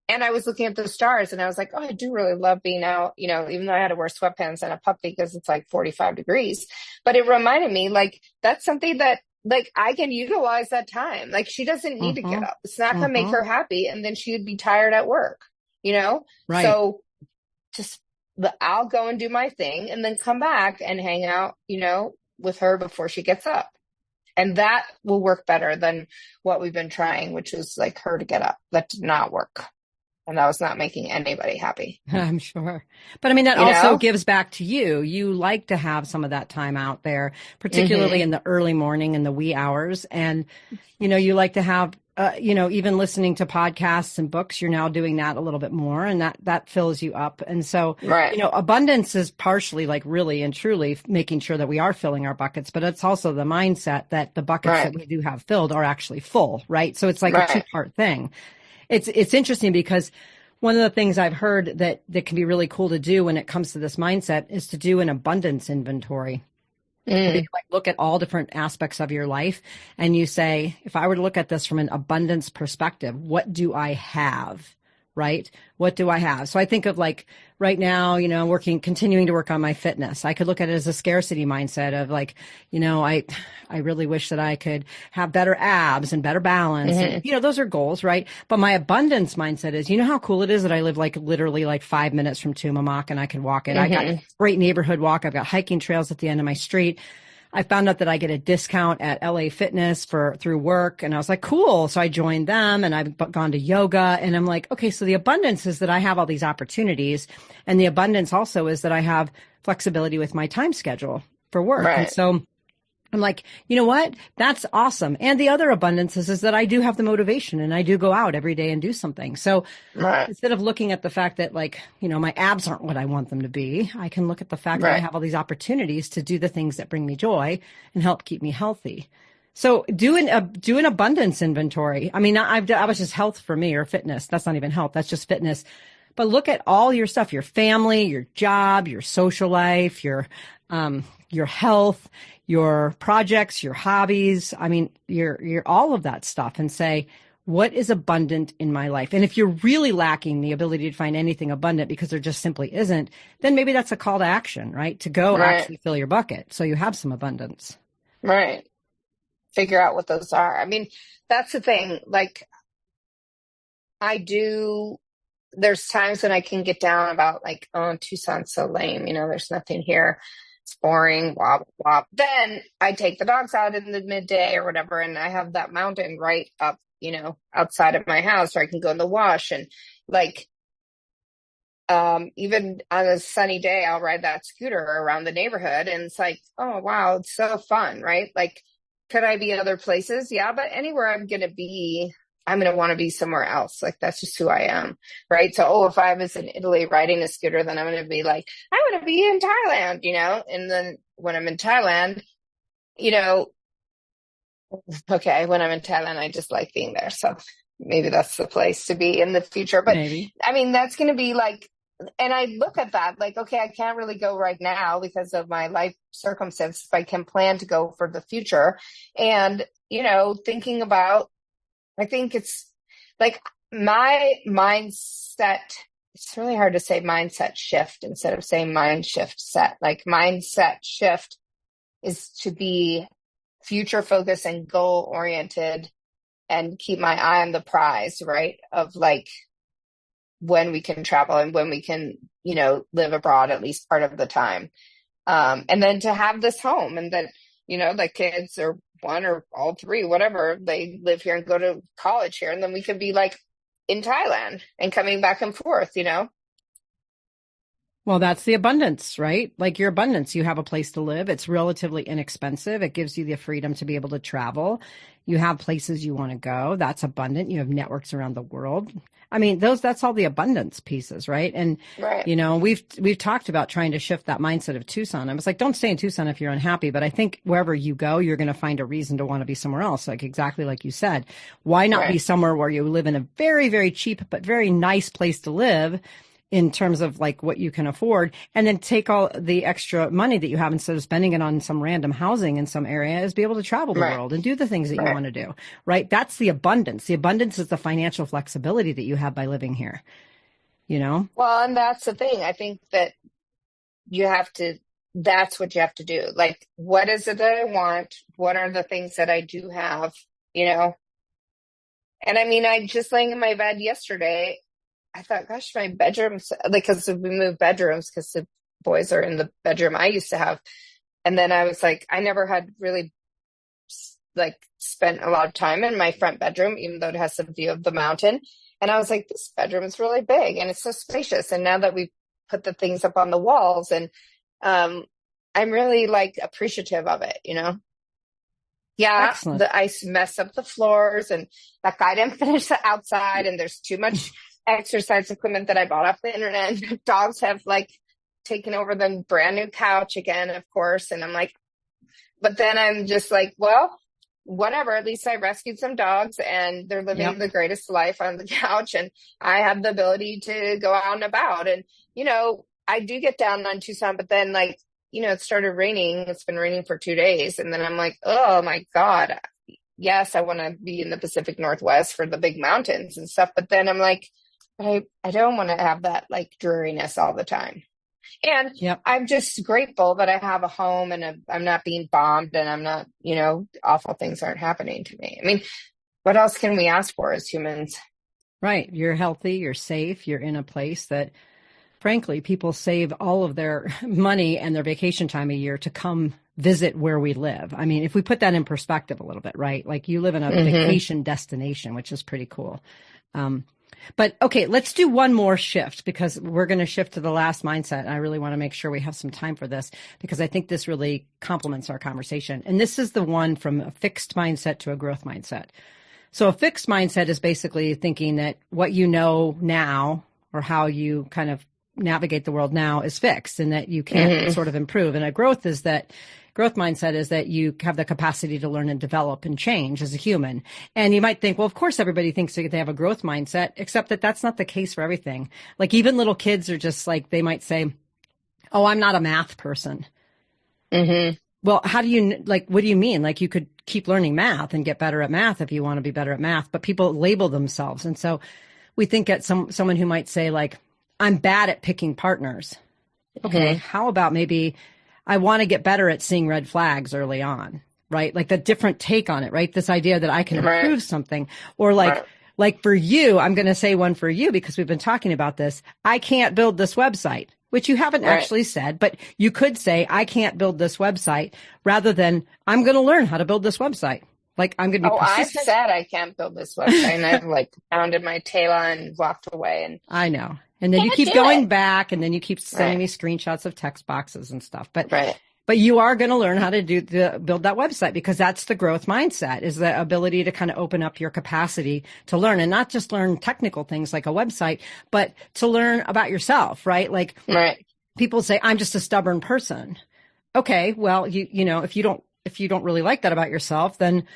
and I was looking at the stars and I was like, oh, I do really love being out, even though I had to wear sweatpants and a puppy because it's like 45 degrees. But it reminded me, like, that's something that, like, I can utilize that time. Like, she doesn't need to get up. It's not going to make her happy. And then she'd be tired at work, Right. So just, I'll go and do my thing and then come back and hang out, with her before she gets up. And that will work better than what we've been trying, which is like her to get up. That did not work. And that was not making anybody happy. I'm sure. But I mean, that also gives back to you. You like to have some of that time out there, particularly in the early morning and the wee hours. And, you like to have, even listening to podcasts and books, you're now doing that a little bit more, and that fills you up. And so, right. Abundance is partially like really and truly making sure that we are filling our buckets, but it's also the mindset that the buckets that we do have filled are actually full, right? So it's like a 2-part thing. It's interesting because one of the things I've heard that can be really cool to do when it comes to this mindset is to do an abundance inventory. You look at all different aspects of your life and you say, if I were to look at this from an abundance perspective, what do I have? Right? What do I have? So I think of like right now, continuing to work on my fitness. I could look at it as a scarcity mindset of like, I really wish that I could have better abs and better balance. And, those are goals, right? But my abundance mindset is, how cool it is that I live like literally like 5 minutes from Tumamoc and I can walk it. I got a great neighborhood walk. I've got hiking trails at the end of my street. I found out that I get a discount at LA Fitness through work. And I was like, cool. So I joined them and I've gone to yoga, and I'm like, okay, so the abundance is that I have all these opportunities. And the abundance also is that I have flexibility with my time schedule for work. Right. And so I'm like, you know what? That's awesome. And the other abundance is that I do have the motivation and I do go out every day and do something. So instead of looking at the fact that like, my abs aren't what I want them to be, I can look at the fact that I have all these opportunities to do the things that bring me joy and help keep me healthy. So do an abundance inventory. I mean, I was just health for me, or fitness. That's not even health. That's just fitness. But look at all your stuff, your family, your job, your social life, your health, your projects, your hobbies. I mean, your all of that stuff, and say, what is abundant in my life? And if you're really lacking the ability to find anything abundant because there just simply isn't, then maybe that's a call to action, right? To go actually fill your bucket so you have some abundance. Right. Figure out what those are. I mean, that's the thing. Like, there's times when I can get down about like, oh, Tucson's so lame. There's nothing here. It's boring, wop, wop. Then I take the dogs out in the midday or whatever, and I have that mountain right up, outside of my house where I can go in the wash. And like, even on a sunny day, I'll ride that scooter around the neighborhood, and it's like, oh, wow, it's so fun, right? Like, could I be other places? Yeah, but anywhere I'm going to be, I'm going to want to be somewhere else. Like, that's just who I am. Right. So, if I was in Italy riding a scooter, then I'm going to be like, I want to be in Thailand, and then when I'm in Thailand, okay, when I'm in Thailand, I just like being there. So maybe that's the place to be in the future. But maybe. I mean, that's going to be like, and I look at that like, okay, I can't really go right now because of my life circumstances. I can plan to go for the future. And, thinking about, I think it's like my mindset, it's really hard to say mindset shift instead of saying mind shift set. Like, mindset shift is to be future focused and goal oriented and keep my eye on the prize, right? Of like when we can travel and when we can, live abroad at least part of the time. And then to have this home, and that, the kids are one or all three, whatever, they live here and go to college here. And then we could be like in Thailand and coming back and forth, Well, that's the abundance, right? Like your abundance, you have a place to live. It's relatively inexpensive. It gives you the freedom to be able to travel. You have places you want to go. That's abundant. You have networks around the world. I mean, that's all the abundance pieces, right? And, Right. we've talked about trying to shift that mindset of Tucson. I was like, don't stay in Tucson if you're unhappy. But I think wherever you go, you're going to find a reason to want to be somewhere else. Like exactly like you said, why not be Right. somewhere where you live in a very, very cheap, but very nice place to live in terms of like what you can afford, and then take all the extra money that you have instead of spending it on some random housing in some area is be able to travel the Right. world and do the things that you Right. want to do, right? That's the abundance. The abundance is the financial flexibility that you have by living here, you know? Well, and that's the thing. I think that you have to, that's what you have to do. Like, what is it that I want? What are the things that I do have, you know? And I mean, I just laying in my bed yesterday, I thought, gosh, my bedroom's like, because we moved bedrooms because the boys are in the bedroom I used to have. And then I was like, I never had really like spent a lot of time in my front bedroom, even though it has a view of the mountain. And I was like, this bedroom is really big and it's so spacious. And now that we put the things up on the walls, and I'm really like appreciative of it, you know? Yeah, Excellent. the ice messed up the floors, and that guy didn't finish the outside, and there's too much exercise equipment that I bought off the internet. Dogs have like taken over the brand new couch again, of course. And I'm like, but then I'm just like, well, whatever. At least I rescued some dogs and they're living Yep. the greatest life on the couch. And I have the ability to go out and about. And, I do get down on Tucson, but then like, it started raining. It's been raining for 2 days. And then I'm like, oh my God. Yes, I want to be in the Pacific Northwest for the big mountains and stuff. But then I'm like, but I don't want to have that like dreariness all the time. And Yep. I'm just grateful that I have a home and I'm not being bombed, and I'm not, awful things aren't happening to me. I mean, what else can we ask for as humans? Right. You're healthy. You're safe. You're in a place that, frankly, people save all of their money and their vacation time a year to come visit where we live. I mean, if we put that in perspective a little bit, right? Like you live in a vacation destination, which is pretty cool. But okay, let's do one more shift because we're going to shift to the last mindset. And I really want to make sure we have some time for this because I think this really complements our conversation. And this is the one from a fixed mindset to a growth mindset. So a fixed mindset is basically thinking that what you know now or how you kind of navigate the world now is fixed and that you can't sort of improve. And a growth mindset is that you have the capacity to learn and develop and change as a human. And you might think, well, of course, everybody thinks they have a growth mindset, except that that's not the case for everything. Like even little kids are just like, they might say, oh, I'm not a math person. Well, how do you, like, what do you mean? Like you could keep learning math and get better at math if you want to be better at math, but people label themselves. And so we think at someone who might say like, I'm bad at picking partners. Okay. How about maybe I want to get better at seeing red flags early on, right? Like the different take on it, right? This idea that I can improve something, or like for you, I'm going to say one for you because we've been talking about this. I can't build this website, which you haven't actually said, but you could say I can't build this website rather than I'm going to learn how to build this website. Like I'm going to be persistent. I've said I can't build this website and I've like pounded my tail on and walked away. And I know. And then you keep going back and then you keep sending me screenshots of text boxes and stuff. But you are going to learn how to build that website because that's the growth mindset, is the ability to kind of open up your capacity to learn and not just learn technical things like a website, but to learn about yourself, right? Like people say, I'm just a stubborn person. Okay. Well, if you don't really like that about yourself, then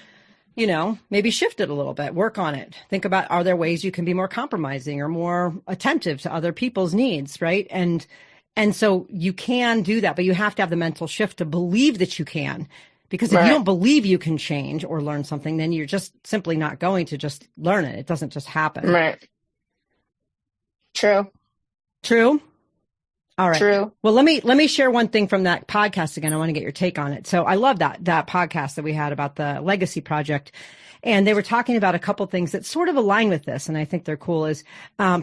maybe shift it a little bit, work on it. Think about, are there ways you can be more compromising or more attentive to other people's needs, right? And so you can do that, but you have to have the mental shift to believe that you can. Because if you don't believe you can change or learn something, then you're just simply not going to just learn it. It doesn't just happen. Right. True. All right. True. Well, let me share one thing from that podcast again. I want to get your take on it. So I love that podcast that we had about the legacy project. And they were talking about a couple things that sort of align with this. And I think they're cool is,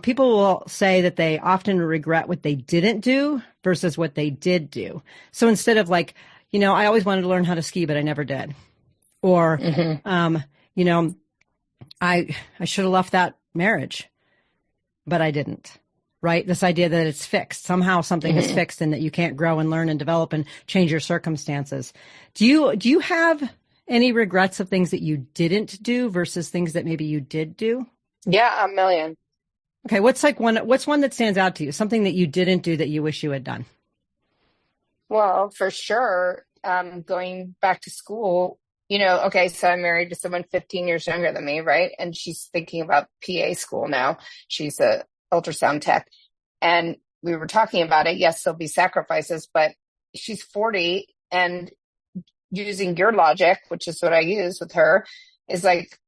people will say that they often regret what they didn't do versus what they did do. So instead of like, I always wanted to learn how to ski, but I never did. Or, I should have left that marriage, but I didn't. right? This idea that it's fixed. Somehow something is fixed and that you can't grow and learn and develop and change your circumstances. Do you have any regrets of things that you didn't do versus things that maybe you did do? Yeah, a million. Okay. What's one that stands out to you? Something that you didn't do that you wish you had done? Well, for sure, going back to school, okay, so I'm married to someone 15 years younger than me, right? And she's thinking about PA school now. She's a ultrasound tech. And we were talking about it. Yes, there'll be sacrifices, but she's 40, and using your logic, which is what I use with her, is like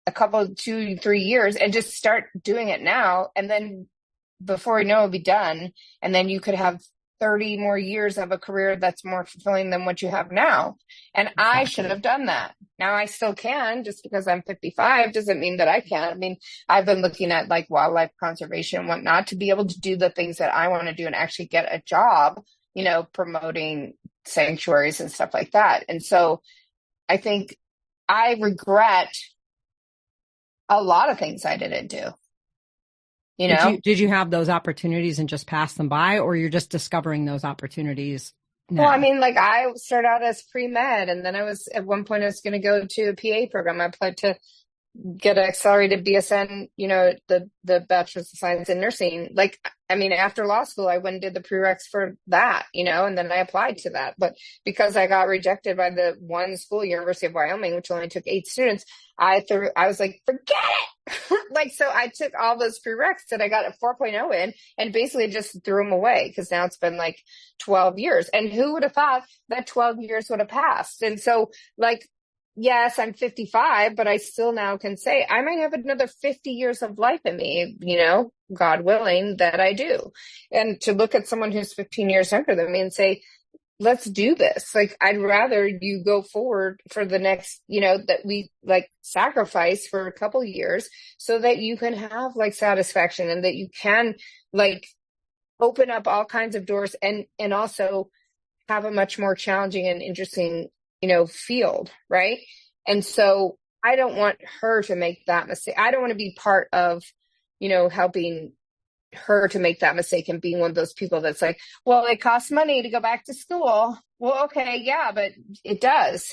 a couple, 2-3 years, and just start doing it now. And then before you know, it'll be done. And then you could have 30 more years of a career that's more fulfilling than what you have now. And exactly. I should have done that. Now I still can. Just because I'm 55 doesn't mean that I can't. I mean, I've been looking at like wildlife conservation and whatnot to be able to do the things that I want to do and actually get a job, promoting sanctuaries and stuff like that. And so I think I regret a lot of things I didn't do. Did you have those opportunities and just pass them by, or you're just discovering those opportunities now? Well, I mean, like I started out as pre-med, and then at one point I was going to go to a PA program. I applied to get an accelerated BSN, the Bachelor's of Science in Nursing. Like, I mean, after law school, I went and did the prereqs for that, and then I applied to that. But because I got rejected by the one school, University of Wyoming, which only took 8 students, I was like, forget it. So I took all those prereqs that I got a 4.0 in and basically just threw them away, because now it's been like 12 years. And who would have thought that 12 years would have passed? And so yes, I'm 55, but I still now can say I might have another 50 years of life in me, God willing, that I do. And to look at someone who's 15 years younger than me and say, let's do this. Like, I'd rather you go forward for the next, that we sacrifice for a couple of years so that you can have satisfaction, and that you can open up all kinds of doors and also have a much more challenging and interesting field. Right. And so I don't want her to make that mistake. I don't want to be part of, helping her to make that mistake and being one of those people that's like, well, it costs money to go back to school. Well, okay. Yeah, but it does.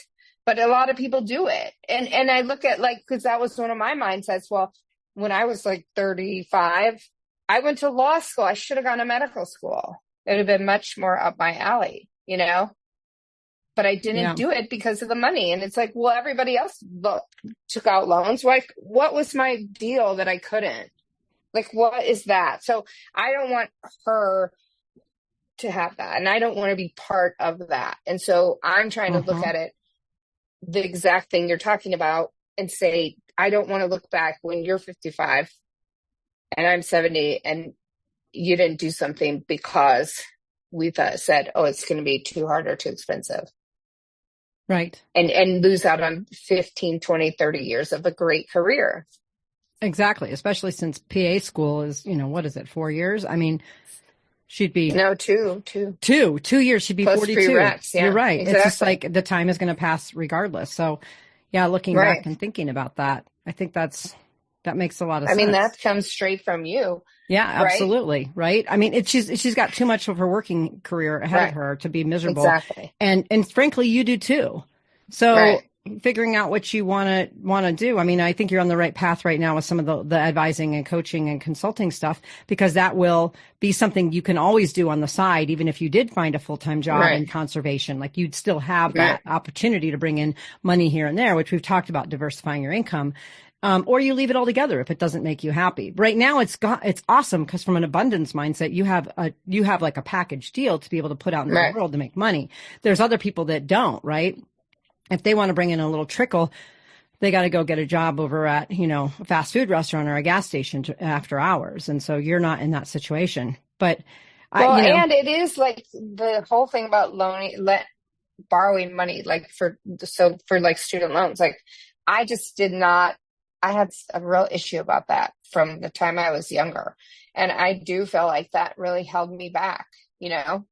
But a lot of people do it. And I look at because that was one of my mindsets. Well, when I was 35, I went to law school. I should have gone to medical school. It would have been much more up my alley, but I didn't do it because of the money. And it's like, well, everybody else took out loans. What was my deal that I couldn't? What is that? So I don't want her to have that. And I don't want to be part of that. And so I'm trying to look at it, the exact thing you're talking about, and say, I don't want to look back when you're 55 and I'm 70 and you didn't do something because we said, oh, it's going to be too hard or too expensive. Right. And lose out on 15, 20, 30 years of a great career. Exactly. Especially since PA school is, what is it, 4 years? I mean, she'd be. No, 2. 2 years. She'd be plus 42. Prereqs, yeah, you're right. Exactly. It's just the time is going to pass regardless. So yeah, looking back and thinking about that, I think that makes a lot of sense. I mean, that comes straight from you. Yeah, absolutely. Right. I mean, she's got too much of her working career ahead of her to be miserable. Exactly. And frankly, you do too. So figuring out what you want to do. I mean, I think you're on the right path right now with some of the advising and coaching and consulting stuff, because that will be something you can always do on the side. Even if you did find a full-time job in conservation, you'd still have that opportunity to bring in money here and there, which we've talked about, diversifying your income. Or you leave it all together if it doesn't make you happy. Right now, it's awesome because from an abundance mindset, you have a package deal to be able to put out in the world to make money. There's other people that don't, right? If they want to bring in a little trickle, they got to go get a job over at, a fast food restaurant or a gas station after hours. And so you're not in that situation. But and it is the whole thing about borrowing money, for student loans. I just did not. I had a real issue about that from the time I was younger. And I do feel like that really held me back,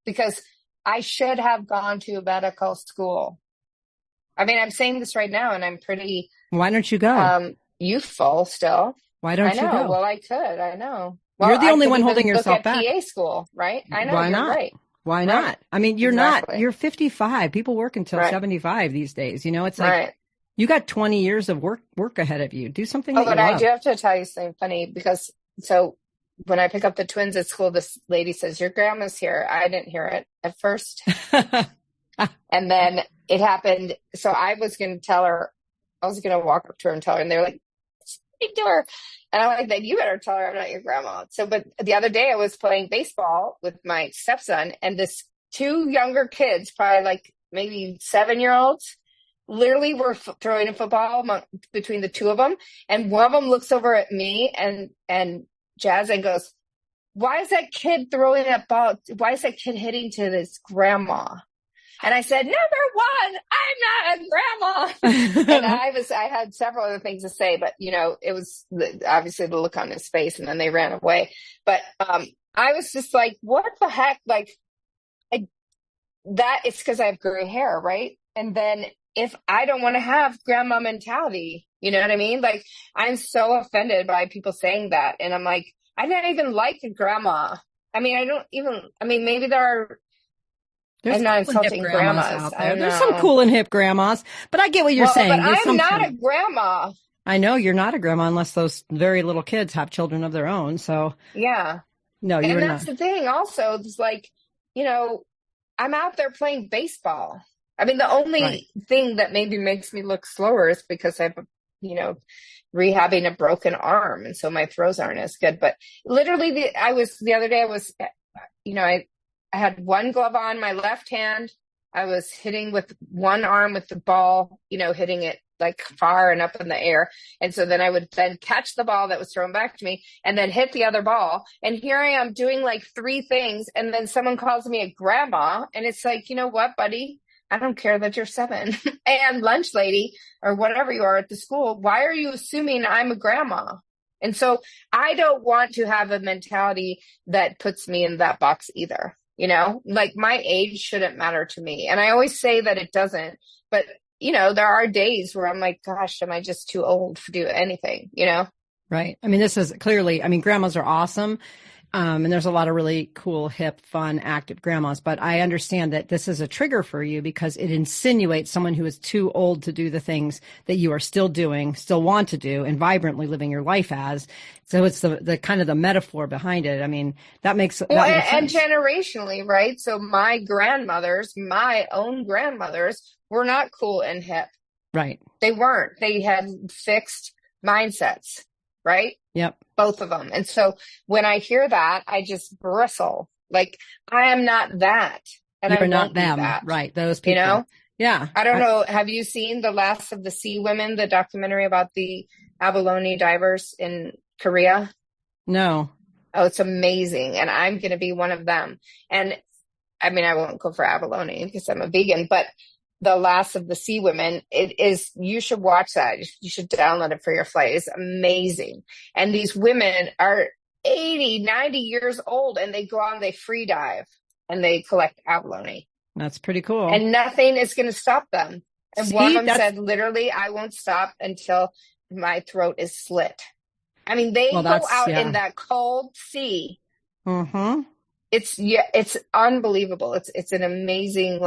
because I should have gone to a medical school. I mean, I'm saying this right now and I'm pretty. Why don't you go? Youthful still. Why don't you go? Well, I could. I know. Well, You're the I only could one even holding look yourself at back. PA school, right? I know, Why you're not? right. Why Right. not? I mean, Exactly. you're 55. People work until Right. 75 these days. You know, it's like Right. you got 20 years of work ahead of you. Do something Oh, that you but I do love. have to tell you something funny because so when I pick up the twins at school, this lady says, "Your grandma's here." I didn't hear it at first. And then it happened. So I was going to walk up to her and tell her, and they're like, "Speak to her." And I'm like, "Then you better tell her I'm not your grandma." So, but the other day I was playing baseball with my stepson, and this two younger kids, probably like maybe 7-year-olds, literally were throwing a football between the two of them. And one of them looks over at me and Jazz and goes, "Why is that kid throwing that ball? Why is that kid hitting to this grandma?" And I said, "Number one, I'm not a grandma." And I had several other things to say, but it was obviously the look on his face, and then they ran away. But I was just like, what the heck? Like, that it's because I have gray hair, right? And then if I don't want to have grandma mentality, you know what I mean? Like, I'm so offended by people saying that. And I'm like, I don't even like a grandma. I mean, maybe I'm not cool and hip insulting grandmas. out I there. don't There's some know. cool and hip grandmas, but I get what you're saying. But There's I'm some not truth. a grandma. I know you're not a grandma unless those very little kids have children of their own. So Yeah. no, you're And not. that's the thing also. It's like, I'm out there playing baseball. I mean, the only thing that maybe makes me look slower is because I've, rehabbing a broken arm. And so my throws aren't as good. But literally the other day I had one glove on my left hand. I was hitting with one arm with the ball, hitting it like far and up in the air. And so then I would then catch the ball that was thrown back to me and then hit the other ball. And here I am doing like 3 things. And then someone calls me a grandma. And it's like, you know what, buddy? I don't care that you're 7 and lunch lady or whatever you are at the school. Why are you assuming I'm a grandma? And so I don't want to have a mentality that puts me in that box either. Like my age shouldn't matter to me. And I always say that it doesn't, but there are days where I'm like, gosh, am I just too old to do anything, Right. I mean, this is clearly, grandmas are awesome. And there's a lot of really cool, hip, fun, active grandmas, but I understand that this is a trigger for you because it insinuates someone who is too old to do the things that you are still doing, still want to do, and vibrantly living your life as. So it's the kind of the metaphor behind it. I mean, that makes sense. And generationally, right? So my own grandmothers were not cool and hip. Right. They weren't. They had fixed mindsets, right? Yep. Both of them. And so when I hear that, I just bristle. Like, I am not that. And You're I not won't be them. that. Right. Those people. Yeah. I don't know. Have you seen The Last of the Sea Women, the documentary about the abalone divers in Korea? No. Oh, it's amazing. And I'm going to be one of them. And I mean, I won't go for abalone because I'm a vegan, but The Last of the Sea Women, you should watch that. You should download it for your flight. It's amazing. And these women are 80, 90 years old and they go on, they free dive and they collect abalone. That's pretty cool. And nothing is going to stop them. And one of them said, literally, I won't stop until my throat is slit. I mean, they go out in that cold sea. Mm-hmm. It's unbelievable. It's an amazing,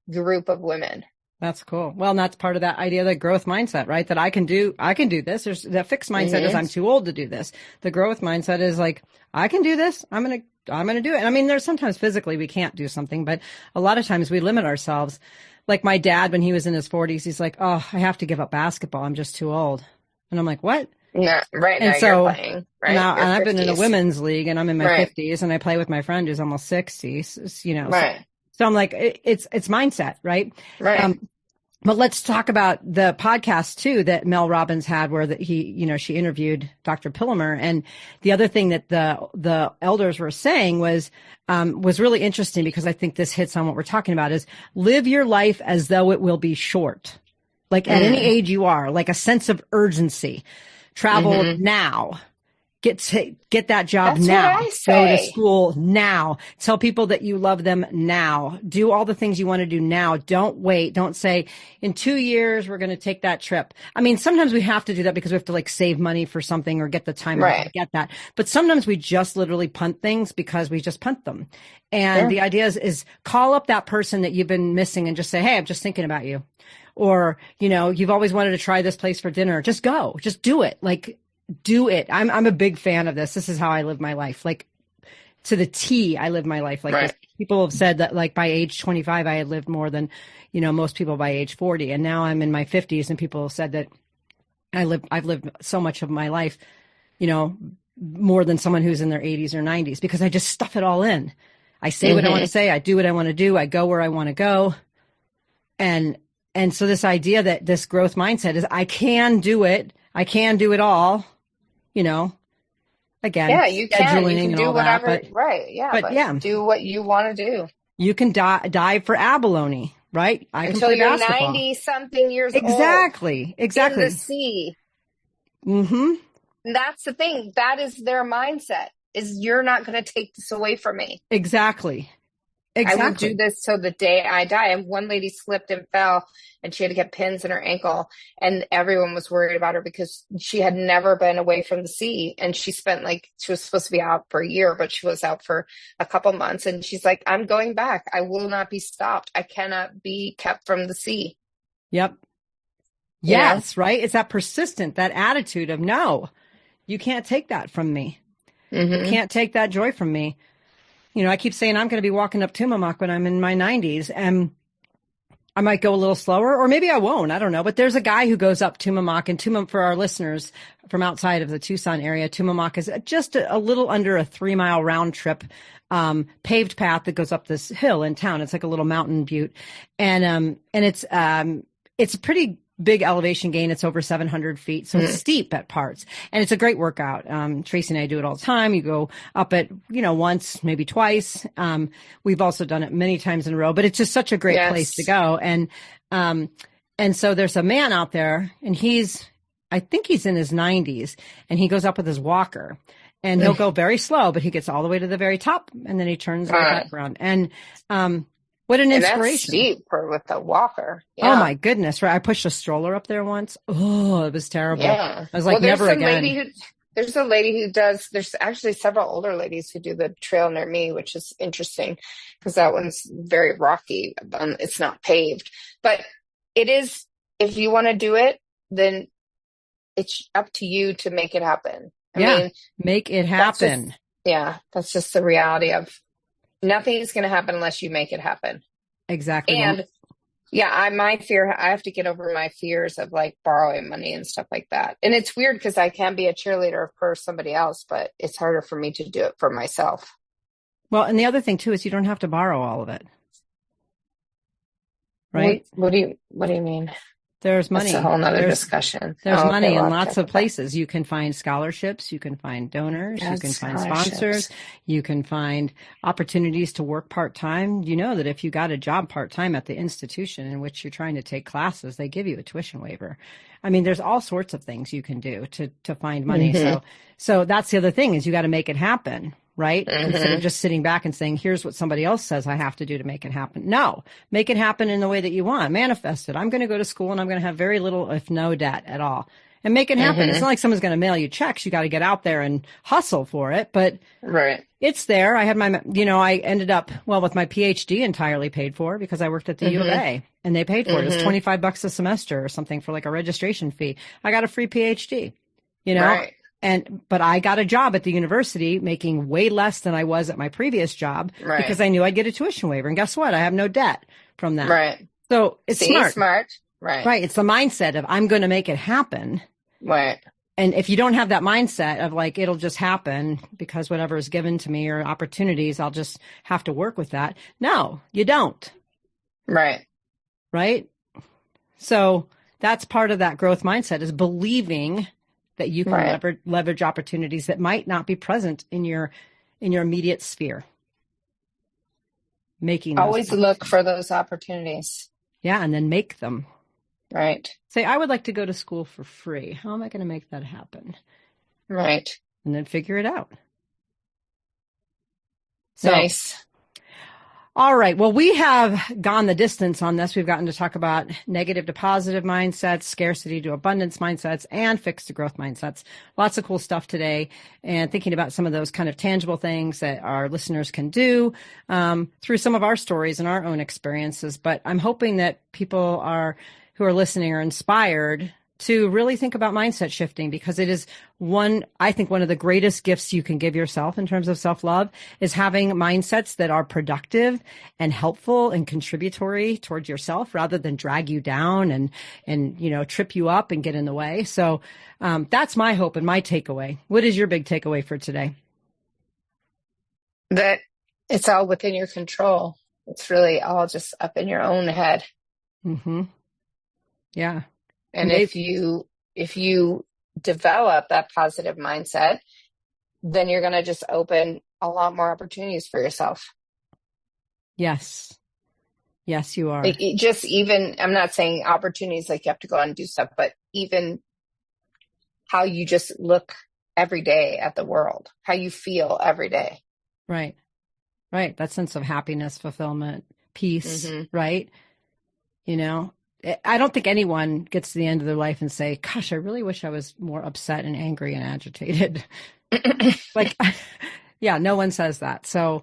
group of women. That's cool. Well, and that's part of that idea, the growth mindset, right? That I can do this. There's the fixed mindset is I'm too old to do this. The growth mindset is like, I can do this. I'm going to do it. And I mean, there's sometimes physically we can't do something, but a lot of times we limit ourselves. Like my dad, when he was in his 40s, he's like, oh, I have to give up basketball. I'm just too old. And I'm like, what? No, right. And now so you're playing, right? now, and I've been in a 50s. women's league and I'm in my 50s and I play with my friend who's almost 60, Right. So I'm like, it's mindset, right? Right. But let's talk about the podcast too that Mel Robbins had, where she interviewed Dr. Pillemer, and the other thing that the elders were saying was really interesting because I think this hits on what we're talking about is live your life as though it will be short, like at any age you are, like a sense of urgency. Travel now. Get that job That's now. what I Go to say. school now. Tell people that you love them now. Do all the things you want to do now. Don't wait. Don't say in 2 years, we're going to take that trip. I mean, sometimes we have to do that because we have to like save money for something or get the time off. I get that. But sometimes we just literally punt things because we just punt them. And the idea is call up that person that you've been missing and just say, hey, I'm just thinking about you. Or, you know, you've always wanted to try this place for dinner. Just go. Just do it. Like, do it. I'm a big fan of this. This is how I live my life. Like to the T, I live my life like this. People have said that like by age 25, I had lived more than, you know, most people by age 40. And now I'm in my 50s and people have said that I've lived so much of my life, you know, more than someone who's in their 80s or 90s because I just stuff it all in. I say what I want to say. I do what I want to do. I go where I want to go. And so this idea that this growth mindset is I can do it. I can do it all. You know, again, you can do whatever. That, but do what you want to do. You can dive for abalone, right? Until you're 90 something years old. Exactly. In the sea. That's the thing. That is their mindset is you're not going to take this away from me. Exactly. I will do this till the day I die. And one lady slipped and fell and she had to get pins in her ankle and everyone was worried about her because she had never been away from the sea. And she was supposed to be out for a year, but she was out for a couple months. And she's like, I'm going back. I will not be stopped. I cannot be kept from the sea. Yep. Yes. Right. It's that persistent, that attitude of no, you can't take that from me. You can't take that joy from me. You know, I keep saying I'm going to be walking up Tumamoc when I'm in my 90s and I might go a little slower or maybe I won't. I don't know. But there's a guy who goes up Tumamoc and for our listeners from outside of the Tucson area, Tumamoc is just a little under a 3-mile round trip, paved path that goes up this hill in town. It's like a little mountain butte. And it's a pretty big elevation gain. It's over 700 feet. So it's steep at parts and it's a great workout. Tracy and I do it all the time. You go up it, you know, once, maybe twice. We've also done it many times in a row, but it's just such a great place to go. And so there's a man out there and I think he's in his 90s and he goes up with his walker and he'll go very slow, but he gets all the way to the very top and then he turns right back around. And, what an inspiration. That's steep with a walker. Yeah. Oh my goodness. Right. I pushed a stroller up there once. Oh, it was terrible. Yeah. I was like, never again. There's a lady who there's actually several older ladies who do the trail near me, which is interesting because that one's very rocky. It's not paved, but it is, if you want to do it, then it's up to you to make it happen. I mean, make it happen. That's just the reality of nothing is going to happen unless you make it happen. Exactly. And my fear, I have to get over my fears of like borrowing money and stuff like that. And it's weird because I can be a cheerleader for somebody else, but it's harder for me to do it for myself. Well, and the other thing too is you don't have to borrow all of it. Right? What do you mean? There's money. That's a whole nother discussion. There's money in lots of places. You can find scholarships. You can find donors. You can find sponsors. You can find opportunities to work part-time. You know that if you got a job part-time at the institution in which you're trying to take classes, they give you a tuition waiver. I mean, there's all sorts of things you can do to find money. So that's the other thing is you got to make it happen. Right? Instead of just sitting back and saying, here's what somebody else says I have to do to make it happen. No, make it happen in the way that you want. Manifest it. I'm going to go to school and I'm going to have very little, if no debt at all. And make it happen. It's not like someone's going to mail you checks. You got to get out there and hustle for it. But it's there. I had I ended up, with my PhD entirely paid for because I worked at the U of A and they paid for it. It was $25 a semester or something for like a registration fee. I got a free PhD, you know? Right. But I got a job at the university making way less than I was at my previous job because I knew I'd get a tuition waiver. And guess what? I have no debt from that. Right. So it's smart. Right. Right. It's the mindset of I'm going to make it happen. Right. And if you don't have that mindset of like, it'll just happen because whatever is given to me or opportunities, I'll just have to work with that. No, you don't. Right. Right. So that's part of that growth mindset is believing that you can leverage opportunities that might not be present in your immediate sphere. Always look for those opportunities. Yeah, and then make them. Right. Say, I would like to go to school for free. How am I going to make that happen? Right. and then figure it out. So, nice. All right. Well, we have gone the distance on this. We've gotten to talk about negative to positive mindsets, scarcity to abundance mindsets, and fixed to growth mindsets. Lots of cool stuff today, and thinking about some of those kind of tangible things that our listeners can do through some of our stories and our own experiences. But I'm hoping that people who are listening are inspired to really think about mindset shifting, because it is I think one of the greatest gifts you can give yourself in terms of self-love is having mindsets that are productive and helpful and contributory towards yourself, rather than drag you down and trip you up and get in the way. So that's my hope and my takeaway. What is your big takeaway for today? That it's all within your control. It's really all just up in your own head. Mm-hmm. Yeah. And if you develop that positive mindset, then you're going to just open a lot more opportunities for yourself. Yes. Yes, you are. I'm not saying opportunities like you have to go out and do stuff, but even how you just look every day at the world, how you feel every day. Right. Right. That sense of happiness, fulfillment, peace, right? I don't think anyone gets to the end of their life and say, gosh, I really wish I was more upset and angry and agitated. No one says that. So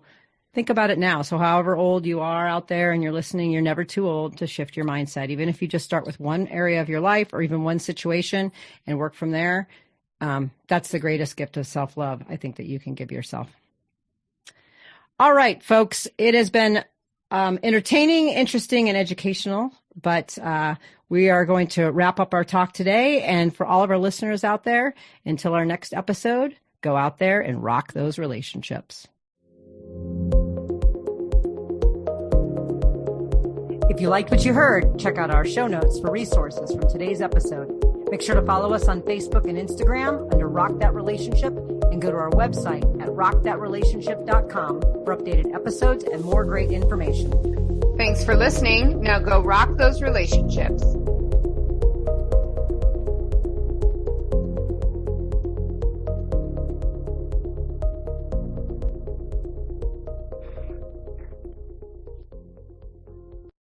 think about it now. So however old you are out there and you're listening, you're never too old to shift your mindset. Even if you just start with one area of your life or even one situation and work from there, that's the greatest gift of self-love, I think, that you can give yourself. All right, folks, it has been entertaining, interesting, and educational, but we are going to wrap up our talk today. And for all of our listeners out there, until our next episode, go out there and rock those relationships. If you liked what you heard, check out our show notes for resources from today's episode. Make sure to follow us on Facebook and Instagram under Rock That Relationship, and go to our website at rockthatrelationship.com for updated episodes and more great information. Thanks for listening. Now go rock those relationships.